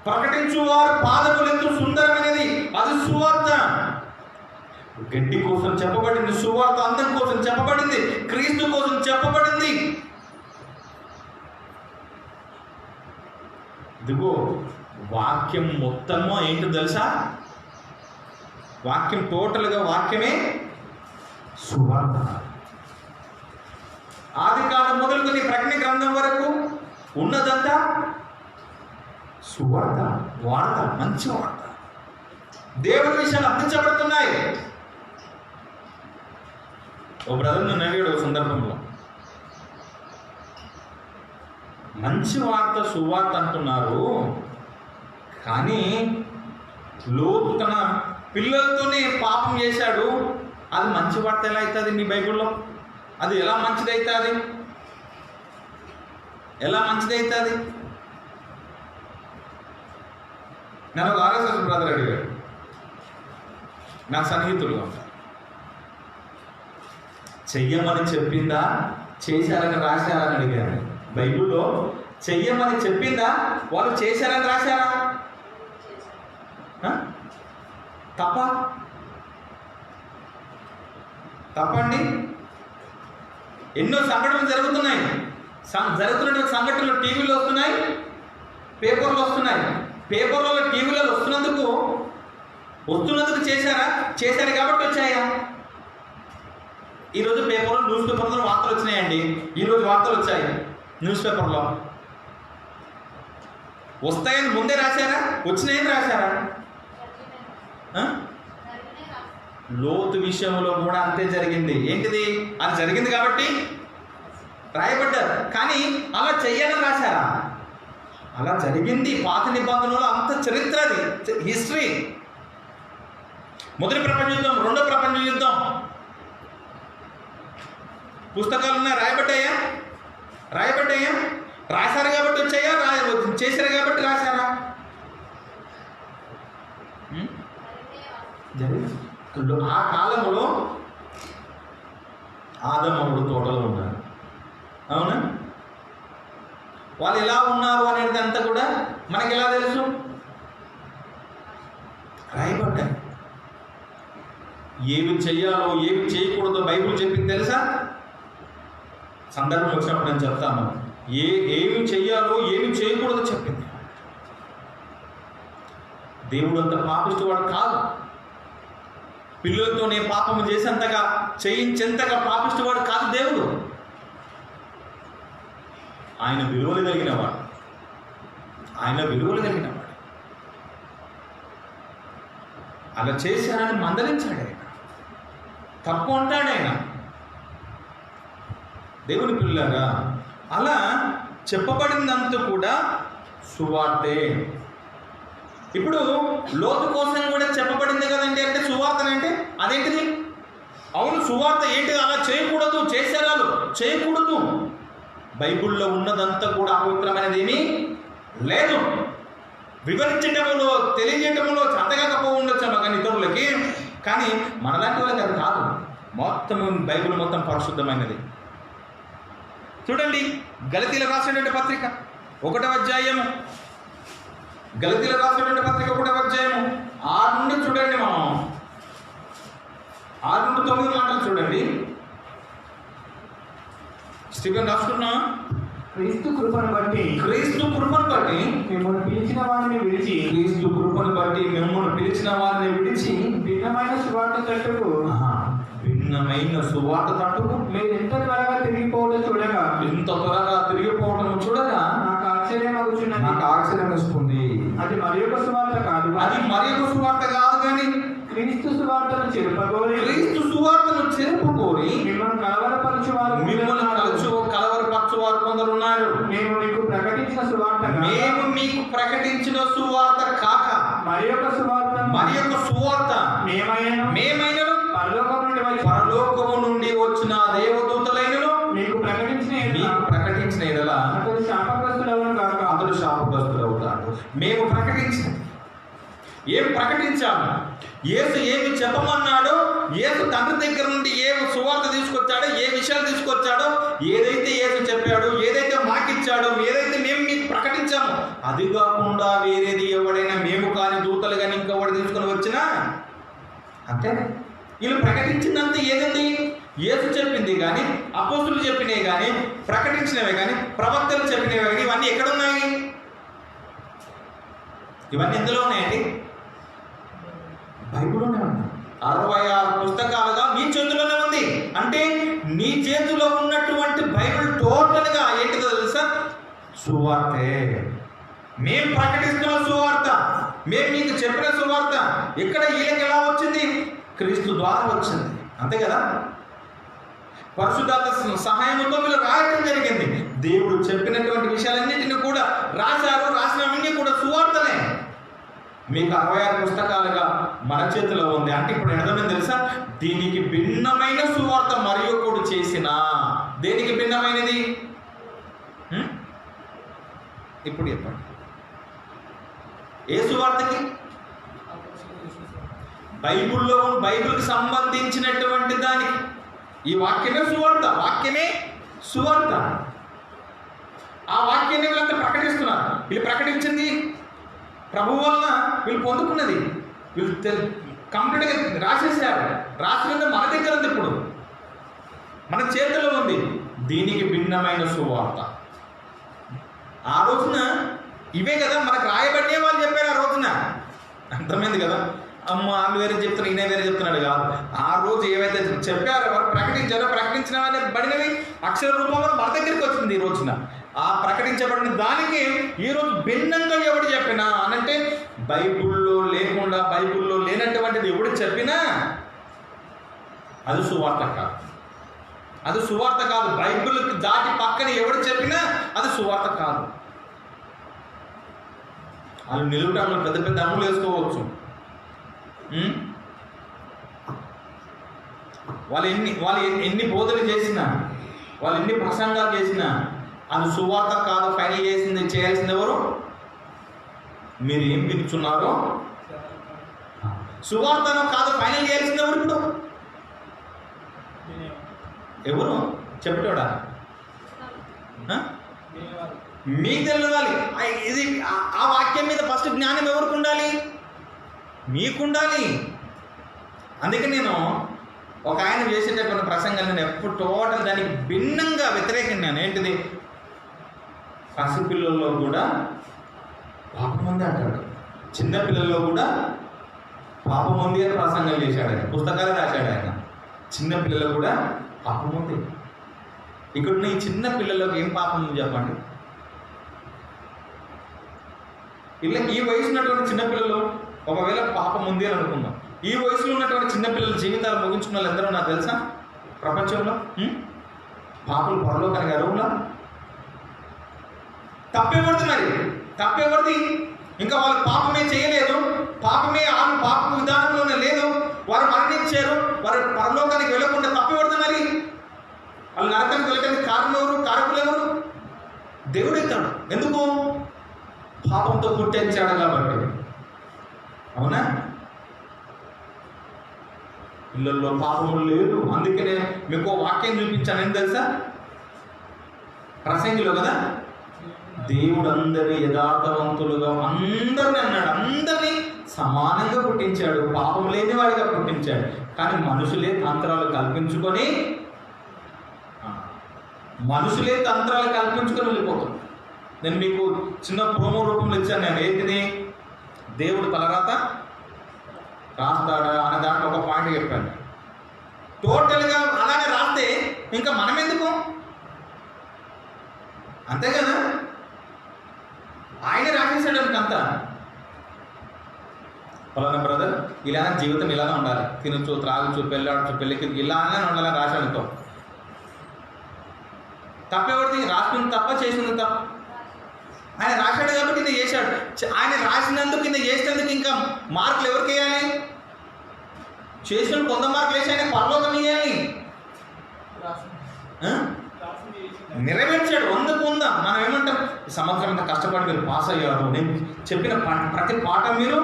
ప్రకటించువారు పాదములు ఎంతో సుందరమైనది, అది సువార్త. గడ్డి కోసం చెప్పబడింది సువార్త, అందరి కోసం చెప్పబడింది, క్రీస్తు కోసం చెప్పబడింది. ఇదిగో వాక్యం మొత్తము ఏంటో తెలుసా? వాక్యం టోటల్గా వాక్యమే సువార్త. ఆది కాలం మొదలుకొని ప్రకటన గ్రంథం వరకు ఉన్నదంతా సువార్త. వార్త, మంచి వార్త. దేవుని విషయాలు అందించబడుతున్నాయి. ఓ బ్రదర్ నన్ను అడిగాడు ఒక సందర్భంలో, మంచి వార్త సువార్త అంటున్నారు, కానీ లోతు తన పిల్లలతోనే పాపం చేశాడు, అది మంచి వార్త ఎలా అవుతుంది మీ బైబిల్లో? అది ఎలా మంచిదవుతుంది? ఎలా మంచిదవుతుంది? నన్ను ఒక ఆర్ఎస్ఎస్ బ్రదర్ అడిగాడు, నా సన్నిహితులుగా ఉంటారు. చెయ్యమని చెప్పిందా, చేశారని రాశారని అడిగాను. బైబిల్లో చెయ్యమని చెప్పిందా, వాళ్ళు చేశారని రాశారా? తప్ప తప్పండి. ఎన్నో సంఘటనలు జరుగుతున్నాయి. జరుగుతున్న సంఘటనలు టీవీలో వస్తున్నాయి, పేపర్లో వస్తున్నాయి. పేపర్లో టీవీలలో వస్తున్నందుకు చేశారు కాబట్టి వచ్చాయా? ఈరోజు పేపర్లో న్యూస్ పేపర్లో వార్తలు వచ్చినాయండి. ఈరోజు వార్తలు వచ్చాయి న్యూస్ పేపర్లో. వస్తాయని ముందే రాశారా, వచ్చినాయని రాశారా? లోతు విషయంలో కూడా అంతే జరిగింది. ఏంటిది? అది జరిగింది కాబట్టి రాయబడ్డారు, కానీ అలా చెయ్యాలని రాశారా? అలా జరిగింది. పాత నిబంధనలో అంత చరిత్ర, అది హిస్టరీ. మొదటి ప్రపంచ యుద్ధం, రెండో ప్రపంచ యుద్ధం పుస్తకాలు ఉన్నాయి, రాయబడ్డాయా? రాశారు కాబట్టి వచ్చాయా? చేశారు కాబట్టి రాశారా? ఆ కాలంలో ఆదమవుడు తోటలో ఉన్నారు, అవునా? వాళ్ళు ఎలా ఉన్నారు అనేది అంతా కూడా మనకి ఎలా తెలుసు? రాయబడ్డాయి. ఏమి చెయ్యాలో ఏమి చేయకూడదో బైబిల్ చెప్పింది తెలుసా? సందర్భం వచ్చినప్పుడు నేను చెప్తాను. ఏమి చెయ్యాలో ఏమి చేయకూడదో చెప్పింది. దేవుడు అంత పాపిష్టివాడు కాదు. పిల్లలతోనే పాపము చేసేంతగా చేయించేంతగా పాపిష్టివాడు కాదు దేవుడు. ఆయన విలువలు కలిగినవాడు. అలా చేశారని మందలించాడు ఆయన. తప్పు అంటాడు ఆయన. దేవుని పిల్లలారా, అలా చెప్పబడిందంతా కూడా సువార్తే. ఇప్పుడు లోతు కోసం కూడా చెప్పబడింది కదండి. అంటే సువార్తనంటే అదేంటిది? అవును, సువార్త ఏంటిది? అలా చేయకూడదు, చేశారు చేయకూడదు. బైబిల్లో ఉన్నదంతా కూడా అపవిత్రమైనది ఏమీ లేదు. వివరించటంలో, తెలియజేయటంలో చేతగాకపోవచ్చు కానీ ఇతరులకి, కానీ మనలాంటి వాళ్ళకి అది కాదు. మొత్తం బైబిల్ మొత్తం పరిశుద్ధమైనది. చూడండి, గలతీలకు రాసినటువంటి పత్రిక 1వ అధ్యాయము, గలతీలకు రాసినటువంటి పత్రిక 1వ అధ్యాయము 6 నుండి చూడండి. మనం 6 నుండి 9 మాటలు చూడండి. స్టీఫెన్ రాసుకున్నా, క్రీస్తు కృపను బట్టి మిమ్మల్ని పిలిచిన వారిని విడిచి, క్రీస్తు కృపను బట్టి మిమ్మల్ని పిలిచిన వారిని విడిచి భిన్నమైన సువార్త తట్టుకు మీరు ఎంత త్వరగా తిరిగిపోవడం చూడగా నాకు ఆశ్చర్యం వస్తుంది. అది మరి ఒక సువార్త కాదు, కానీ క్రీస్తు సువార్తను చెరుపగోరి మిమ్మల్ని కలవరపరచువారు కొందరు ఉన్నారు. మేము మీకు ప్రకటించిన సువార్త కాక మరి ఒక సువార్త మేమైనను పరలోకము నుండి వచ్చిన దేవదూతలైనను మీకు ప్రకటించిన ఎడల అతడు శాపగ్రస్తుడవుతాడు. మేము ఏం ప్రకటించాము? యేసు ఏమి చెప్పమన్నాడో, యేసు తండ్రి దగ్గర నుండి ఏ సువార్త తీసుకొచ్చాడో, ఏ విషయాలు తీసుకొచ్చాడో, ఏదైతే యేసు చెప్పాడో, ఏదైతే మాకిచ్చాడో, ఏదైతే మేము మీకు ప్రకటించామో, అది కాకుండా వేరేది ఎవడైనా, మేము కానీ దూతలు కానీ ఇంకెవడు తీసుకొని వచ్చినా అంతే. వీళ్ళు ప్రకటించిందంతా ఏదండి? యేసు చెప్పింది కానీ, అపోస్తులు చెప్పినవి కానీ, ప్రకటించినవి కానీ, ప్రవక్తలు చెప్పినవి కానీ, ఇవన్నీ ఎక్కడున్నాయి? ఇవన్నీ ఎందులో ఉన్నాయండి? బైబిల్లోనే ఉన్నాయి. 66 పుస్తకాలుగా మీ చేతిలోనే ఉంది. అంటే నీ చేతిలో ఉన్నటువంటి బైబిల్ టోటల్గా ఏంటిదో తెలుసా? సువార్తే. మేము ప్రకటిస్తున్న సువార్త, మేము మీకు చెప్పిన సువార్త. ఇక్కడ వీళ్ళకి ఎలా వచ్చింది? క్రీస్తు ద్వారా వచ్చింది, అంతే కదా. పరిశుద్ధాత్మ సహాయంతో వీళ్ళు రాయటం జరిగింది. దేవుడు చెప్పినటువంటి విషయాలన్నింటినీ కూడా రాశారు. రాసినవన్నీ కూడా సువార్తలే. మీకు 66 పుస్తకాలుగా మన చేతిలో ఉంది. అంటే ఇప్పుడు అర్థమైంది తెలుసా? దీనికి భిన్నమైన సువార్త మరి ఒకడు చేసిన. దేనికి భిన్నమైనది? ఇప్పుడు చెప్పండి. ఏ సువార్తకి? బైబిల్కి సంబంధించినటువంటి దానికి. ఈ వాక్యమే సువార్త. వాక్యమే సువార్త. ఆ వాక్యాన్ని వీళ్ళంతా ప్రకటిస్తున్నారు. వీళ్ళు ప్రకటించింది ప్రభు వలన వీళ్ళు పొందుకున్నది. వీళ్ళు కంప్లీట్గా రాసేసారు. రాసినది మన దగ్గర ఉంది, ఇప్పుడు మన చేతిలో ఉంది. దీనికి భిన్నమైన సువార్త. ఆ రోజున ఇవే కదా మనకు రాయబడినే వాళ్ళు చెప్పారు. ఆ రోజున అర్థమైంది కదా. అమ్మ వాళ్ళు వేరే చెప్తున్నారు, ఈయన వేరే చెప్తున్నాడు కాదు. ఆ రోజు ఏవైతే చెప్పారో వారు ప్రకటించారో, ప్రకటించిన బడినవి అక్షర రూపంలో మన దగ్గరికి వచ్చింది. ఈ రోజున ఆ ప్రకటించబడిన దానికి ఈరోజు భిన్నంగా ఎవడు చెప్పినా అనంటే, బైబిల్లో లేకుండా, బైబిల్లో లేనటువంటిది ఎవడు చెప్పినా అది సువార్త కాదు. అది సువార్త కాదు. బైబిల్ దాటి పక్కన ఎవడు చెప్పినా అది సువార్త కాదు. వాళ్ళు నిలువుటాలు పెద్ద పెద్ద అమ్ములు వేసుకోవచ్చు. వాళ్ళు ఎన్ని బోధలు చేసినా, వాళ్ళు ఎన్ని ప్రసంగాలు చేసినా అది సువార్త కాదు. ఫైనల్ చేయాల్సింది ఎవరు? మీరు ఏం వినుచున్నారో సువార్తను కాదు ఫైనల్ చేయాల్సింది ఎవరు? ఇప్పుడు ఎవరు చెప్పేవాడా? మీకు తెలియాలి. ఇది ఆ వాక్యం మీద ఫస్ట్ జ్ఞానం ఎవరికి ఉండాలి? మీకుండాలి. అందుకే నేను ఒక ఆయన చేసేటటువంటి ప్రసంగాలు నేను ఎప్పుడు టోటల్ దానికి భిన్నంగా వ్యతిరేకిన్నాను. ఏంటిది? పసిపిల్లల్లో కూడా పాపం ఉంది అంటాడు, చిన్నపిల్లల్లో కూడా పాపం ఉంది అని ప్రసంగాలు చేశాడు ఆయన. పుస్తకాలు రాశాడు ఆయన. చిన్నపిల్లలు కూడా పాపం ఉంది. ఇక్కడున్న ఈ చిన్న పిల్లలకు ఏం పాపం ఉంది చెప్పండి? ఇలా ఈ వయసు ఉన్నటువంటి చిన్నపిల్లలు ఒకవేళ పాపం ఉంది అని అనుకుందాం. ఈ వయసులో ఉన్నటువంటి చిన్నపిల్లల జీవితాలు ముగించుకున్న వాళ్ళు ఎందరో నాకు తెలుసా ప్రపంచంలో? పాపలు పరలోకానికి అరువులా? తప్పేవద్దు. మరి తప్పేవద్ది. ఇంకా వాళ్ళు పాపమే చేయలేదు, పాపమే ఆమె పాప విధానంలోనే లేదు, వారు మరణించారు, వారు పరలోకానికి వెళ్ళకుండా తప్పేవద్దు. మరి వాళ్ళు నరకానికి వెళ్ళడానికి కారణం ఎవరు? కారకులు ఎవరు? దేవుడైతాడు. ఎందుకు? పాపంతో పుట్టించాడు కాబట్టి. అవునా? పిల్లల్లో పాపము లేదు. అందుకనే మీకు వాక్యం చూపించాను. ఏం తెలుసా? ప్రసంగిలో కదా, దేవుడు అందరి యథార్థవంతులుగా అందరిని అన్నాడు. అందరినీ సమానంగా పుట్టించాడు, పాపం లేని వాడిగా పుట్టించాడు. కానీ మనుషులే తంత్రాలు కల్పించుకొని వెళ్ళిపోతాం. నేను మీకు చిన్న ప్రోమో రూపంలో ఇచ్చాను. నేను ఏంటిది? దేవుడు తలరాత రాస్తాడా అనే దాంట్లో ఒక పాయింట్ చెప్పాను. టోటల్గా అలాగే రాస్తే ఇంకా మనం ఎందుకు? అంతే కదా. ఆయన రాసేసాడు అంతా. ఫలానా బ్రదర్ ఇలానే జీవితం ఇలానే ఉండాలి, తినచ్చు, త్రాగచ్చు, పెళ్ళాడచ్చు, పెళ్ళికి ఇలానే ఉండాలని రాశాడుతో. తప్పెవరిది? రాసుకుంది తప్ప చేసింది తప్ప. ఆయన రాశాడు కాబట్టి కింద చేశాడు. ఆయన రాసినందుకు కింద చేసినందుకు ఇంకా మార్కులు ఎవరికి వేయాలి? చేసిన 100 మార్కులు వేసి ఆయన పరలోకం ఇవ్వాలి. నెరవేర్చాడు 100కు 100. మనం ఏమంటాం? ఈ సంవత్సరం ఇంత కష్టపడి మీరు పాస్ అయ్యారు, నేను చెప్పిన ప్రతి పాఠం మీరు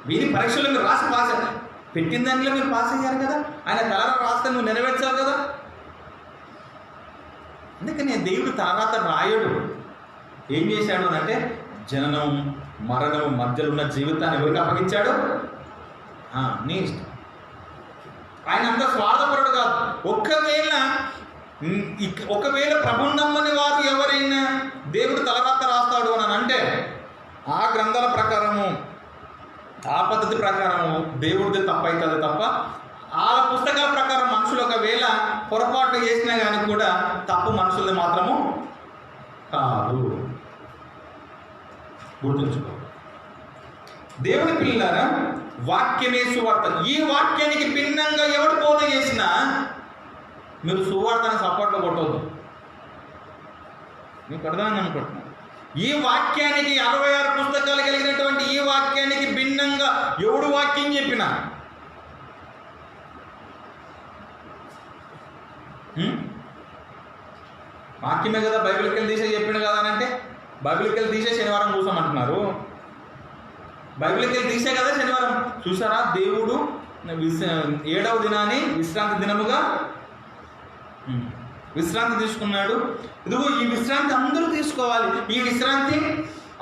వీరి పరీక్షలో మీరు రాసి పాస్ పెట్టిన దాంట్లో మీరు పాస్ అయ్యారు కదా. ఆయన తలరా రాస్తే నువ్వు నెరవేర్చావు కదా. అందుకనే దేవుడు తలరాత రాయడు. ఏం చేశాడు అంటే, జననం మరణం మధ్యలో ఉన్న జీవితాన్ని ఎవరికి అప్పగించాడు? నీ ఇష్టం. ఆయన అంత స్వార్థపరుడు కాదు. ఒకవేళ ప్రభువుని నమ్మని వారు ఎవరైనా దేవుడు తలరాత రాస్తాడు అని అంటే, ఆ గ్రంథాల ప్రకారము ఆ పద్ధతి ప్రకారం దేవుడిది తప్పవుతుంది తప్ప ఆ పుస్తకాల ప్రకారం మనుషులు ఒకవేళ పొరపాటు చేసినా కానీ కూడా తప్పు మనుషులది మాత్రము కాదు. గుర్తుంచుకో. దేవుని పిల్లలారా, వాక్యమే సువార్త. ఈ వాక్యానికి భిన్నంగా ఎవడు బోధ చేసినా మీరు సువార్తను సపోర్ట్లో కొట్టవద్దు. మీకు అర్థమైంది అనుకుంటున్నాను. ఈ వాక్యానికి 66 పుస్తకాలు కలిగినటువంటి ఈ వాక్యానికి భిన్నంగా ఎవడు వాక్యం చెప్పినా వాక్యమే కదా, బైబిల్కి వెళ్ళి తీసే చెప్పిండు కదా అని అంటే బైబిల్కి వెళ్ళి తీసే శనివారం కూర్చోమంటున్నారు. బైబిల్కి వెళ్ళి తీసే కదా శనివారం. చూసారా, దేవుడు 7వ దినాన్ని విశ్రాంతి దినముగా విశ్రాంతి తీసుకున్నాడు. ఇదిగో ఈ విశ్రాంతి అందరూ తీసుకోవాలి, ఈ విశ్రాంతి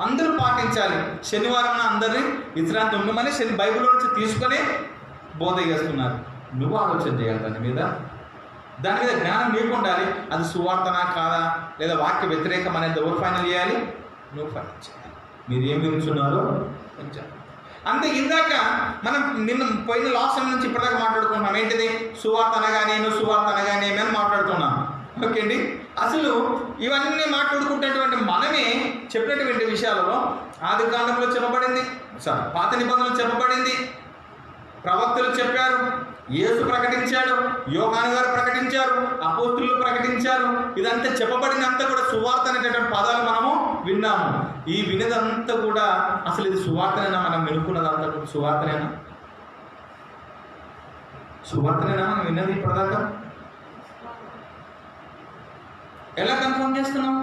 అందరూ పాటించాలి. శనివారం అందరినీ విశ్రాంతి ఉండమని బైబిల్ నుంచి తీసుకొని బోధ చేస్తున్నారు. నువ్వు ఆలోచన చేయాలి దాని మీద జ్ఞానం నీకు ఉండాలి. అది సువార్తనా కాదా, లేదా వాక్య వ్యతిరేకం అనేది ఎవరు ఫైనల్ చేయాలి? నువ్వు ఫైనల్ చేయాలి. మీరు ఏం వింటున్నారో కొంచెం అంతే. ఇందాక మనం నిన్న పోయిన లాస్ట్ టైం నుంచి ఇప్పటిదాకా మాట్లాడుకుంటున్నాం. ఏంటిది? సువార్త అనగానేమి, సువార్త అనగానేమి అని మాట్లాడుతున్నాం. ఓకే అండి. అసలు ఇవన్నీ మాట్లాడుకుంటున్నటువంటి మనమే చెప్పినటువంటి విషయాలలో ఆది కాండంలో చెప్పబడింది, పాత నిబంధనలు చెప్పబడింది, ప్రవక్తలు చెప్పారు, యేసు ప్రకటించాడు, యోహాను గారు ప్రకటించారు, అపోస్తులు ప్రకటించారు. ఇదంతా చెప్పబడినంతా కూడా సువార్త అనేటటువంటి పదాలు మనము విన్నాము. ఈ వినేదంతా కూడా అసలు ఇది సువార్తనేనా? మనం వినుకున్నదంతా కూడా సువార్తనేనా? సువార్తనేనా మనం విన్నది ఇప్పటిదాకా? ఎలా కన్ఫర్మ్ చేస్తున్నాం?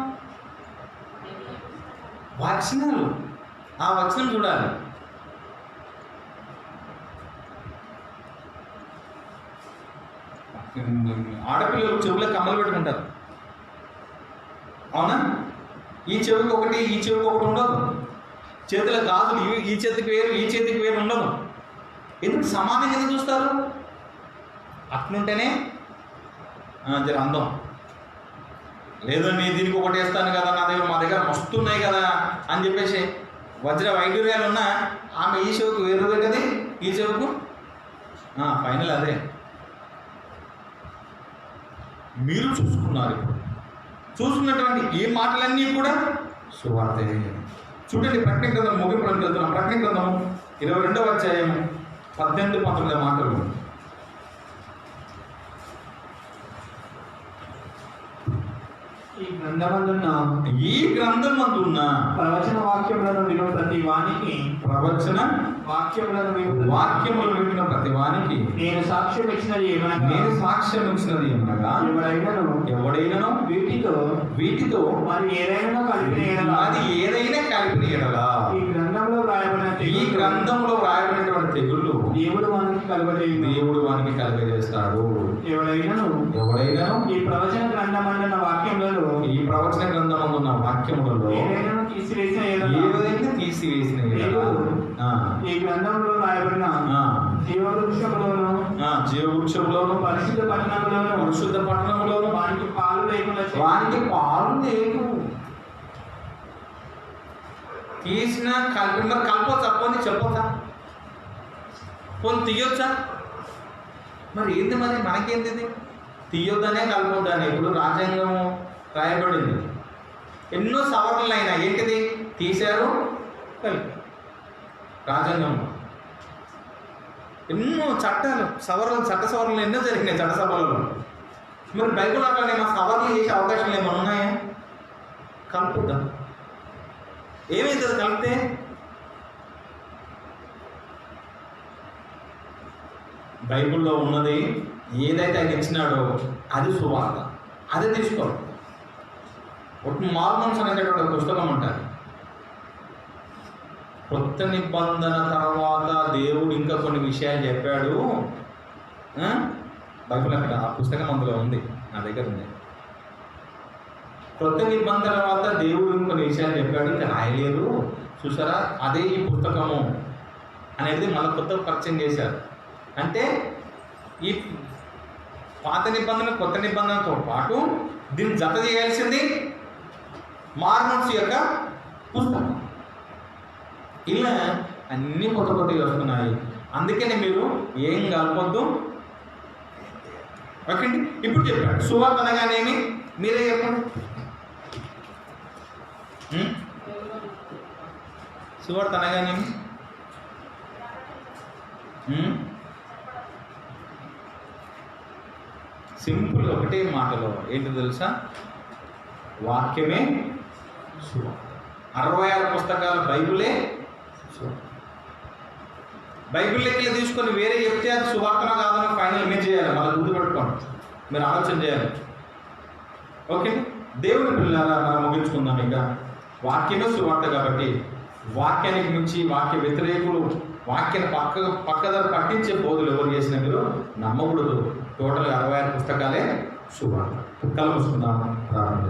వచనాలు, ఆ వచనం చూడాలి. ఆడపిల్లలు చెవులో కమ్మలు పెట్టుకుంటారు, అవునా? ఈ చెవికి ఒకటి, ఈ చెవికి ఒకటి ఉండదు. చేతుల గాజులు ఈ చేతికి వేరు, ఈ చేతికి వేరు ఉండదు. ఎందుకు సమానంగా ఎందుకు చూస్తారు? అట్లుంటేనే జర అందం. లేదండి దీనికి ఒకటి వేస్తాను కదా, మా దగ్గర మస్తు ఉన్నాయి కదా అని చెప్పేసి వజ్ర వైడూర్యాలు ఉన్నా ఆమె ఈ చెవుకు వేరు పెట్టది, ఈ చెవుకు ఫైనల్ అదే. మీరు చూసుకున్నారు. చూసుకున్నటువంటి ఈ మాటలన్నీ కూడా సువార్తే. చూడండి, ప్రకటన గ్రంథం ముగింపులకు వెళ్తున్నాం. ప్రకటన గ్రంథము 22వ అధ్యాయం 18-19 మాటలు. ఈ గ్రంథమందున్న ప్రవచన వాక్యములను విను ప్రతి వానికి వాక్యములు విన్న ప్రతి వానికి నేను సాక్ష్యం ఇచ్చినది ఏమనగా ఎవడైనను వీటితో మరి ఏదైనా కలిపిన ఎడలా ఈ గ్రంథంలో వ్రాయబడినటువంటి తెగుళ్ళు దేవుడు వానికి కలుగజేస్తాడు. ఎవడైనను ఈ ప్రవచన గ్రంథమందున్న వాక్యములలో ఏదైనా తీసివేసిన ఈ గ్రంథంలో రాయబడిన జీవవృక్షములోను పరిశుద్ధ పట్టణములోను వానికి పాలు లేవు. తీసిన కలిపి కలపొచ్చా? పోనీ చెప్పొచ్చా? పోనీ తీయొచ్చా? మరి ఏంది? మరి మనకేంది? తీయొద్దనే కలపొద్దని ఇప్పుడు రాజ్యాంగం రాయబడింది. ఎన్నో సవరణలు అయినా ఏంటిది? తీశారు, కలిపారు. రాజ్యాంగంలో ఎన్నో చట్టాలు చట్ట సవరణలు ఎన్నో జరిగినాయి చట్టసభలలో. మరి బైబిల్ అట్లానే మా సవరణలు చేసే అవకాశాలు ఏమైనా ఉన్నాయా? కలుపుద్దాం. ఏమైతుంది కలిపితే? బైబిల్లో ఉన్నది ఏదైతే ఆయన ఇచ్చినాడో అది సువార్త, అదే తీసుకోవాలి. ఒక మార్మన్స్ అనేటటువంటి పుస్తకం ఉంటుంది. కొత్త నిబంధన తర్వాత దేవుడు ఇంకా కొన్ని విషయాలు చెప్పాడు. బైబిల్ అక్కడ ఆ పుస్తకం అందులో ఉంది, నా దగ్గర ఉంది. కొత్త నిబంధన తర్వాత దేవుడు ఇంకొన్ని విషయాలు చెప్పాడు, ఇంకా రాయలేదు. చూసారా, అదే ఈ పుస్తకము అనేది మళ్ళీ కొత్త పరిచయం చేశారు. అంటే ఈ పాత నిబంధన కొత్త నిబంధనతో పాటు దీన్ని జత చేయాల్సింది మార్మన్స్ యొక్క పుస్తకం. ఇలా అన్నీ కొత్త కొత్తవి వస్తున్నాయి. అందుకనే మీరు ఏం కలపొద్దు. ఓకే అండి. ఇప్పుడు చెప్పాడు సువార్త అనగానేమి, మీరే చెప్పండి. సువార్త అనగానేమి? సింపుల్ ఒకటే మాటలో ఏంటి తెలుసా? వాక్యమే సువార్త. 66 పుస్తకాలు బైబిలే సువార్త. బైబిల్ లెక్కలు తీసుకొని వేరే చెప్తే అది సువార్తన కాదని ఫైనల్ మీరు చేయాలి. మళ్ళీ గుర్తుపెట్టుకోండి, మీరు ఆలోచన చేయాలి. ఓకే, దేవుని పిల్లలారా మనం ముగించుకుందాం. ఇంకా వాక్యమే సువార్త కాబట్టి వాక్యానికి మించి వాక్య వ్యతిరేకులు వాక్యాన్ని పక్కదారి పట్టించే బోధులు ఎవరు చేసినా మీరు నమ్మకూడదు. టోటల్గా 66 పుస్తకాలే సువార్త. కలుపుకుందాం ప్రారంభం.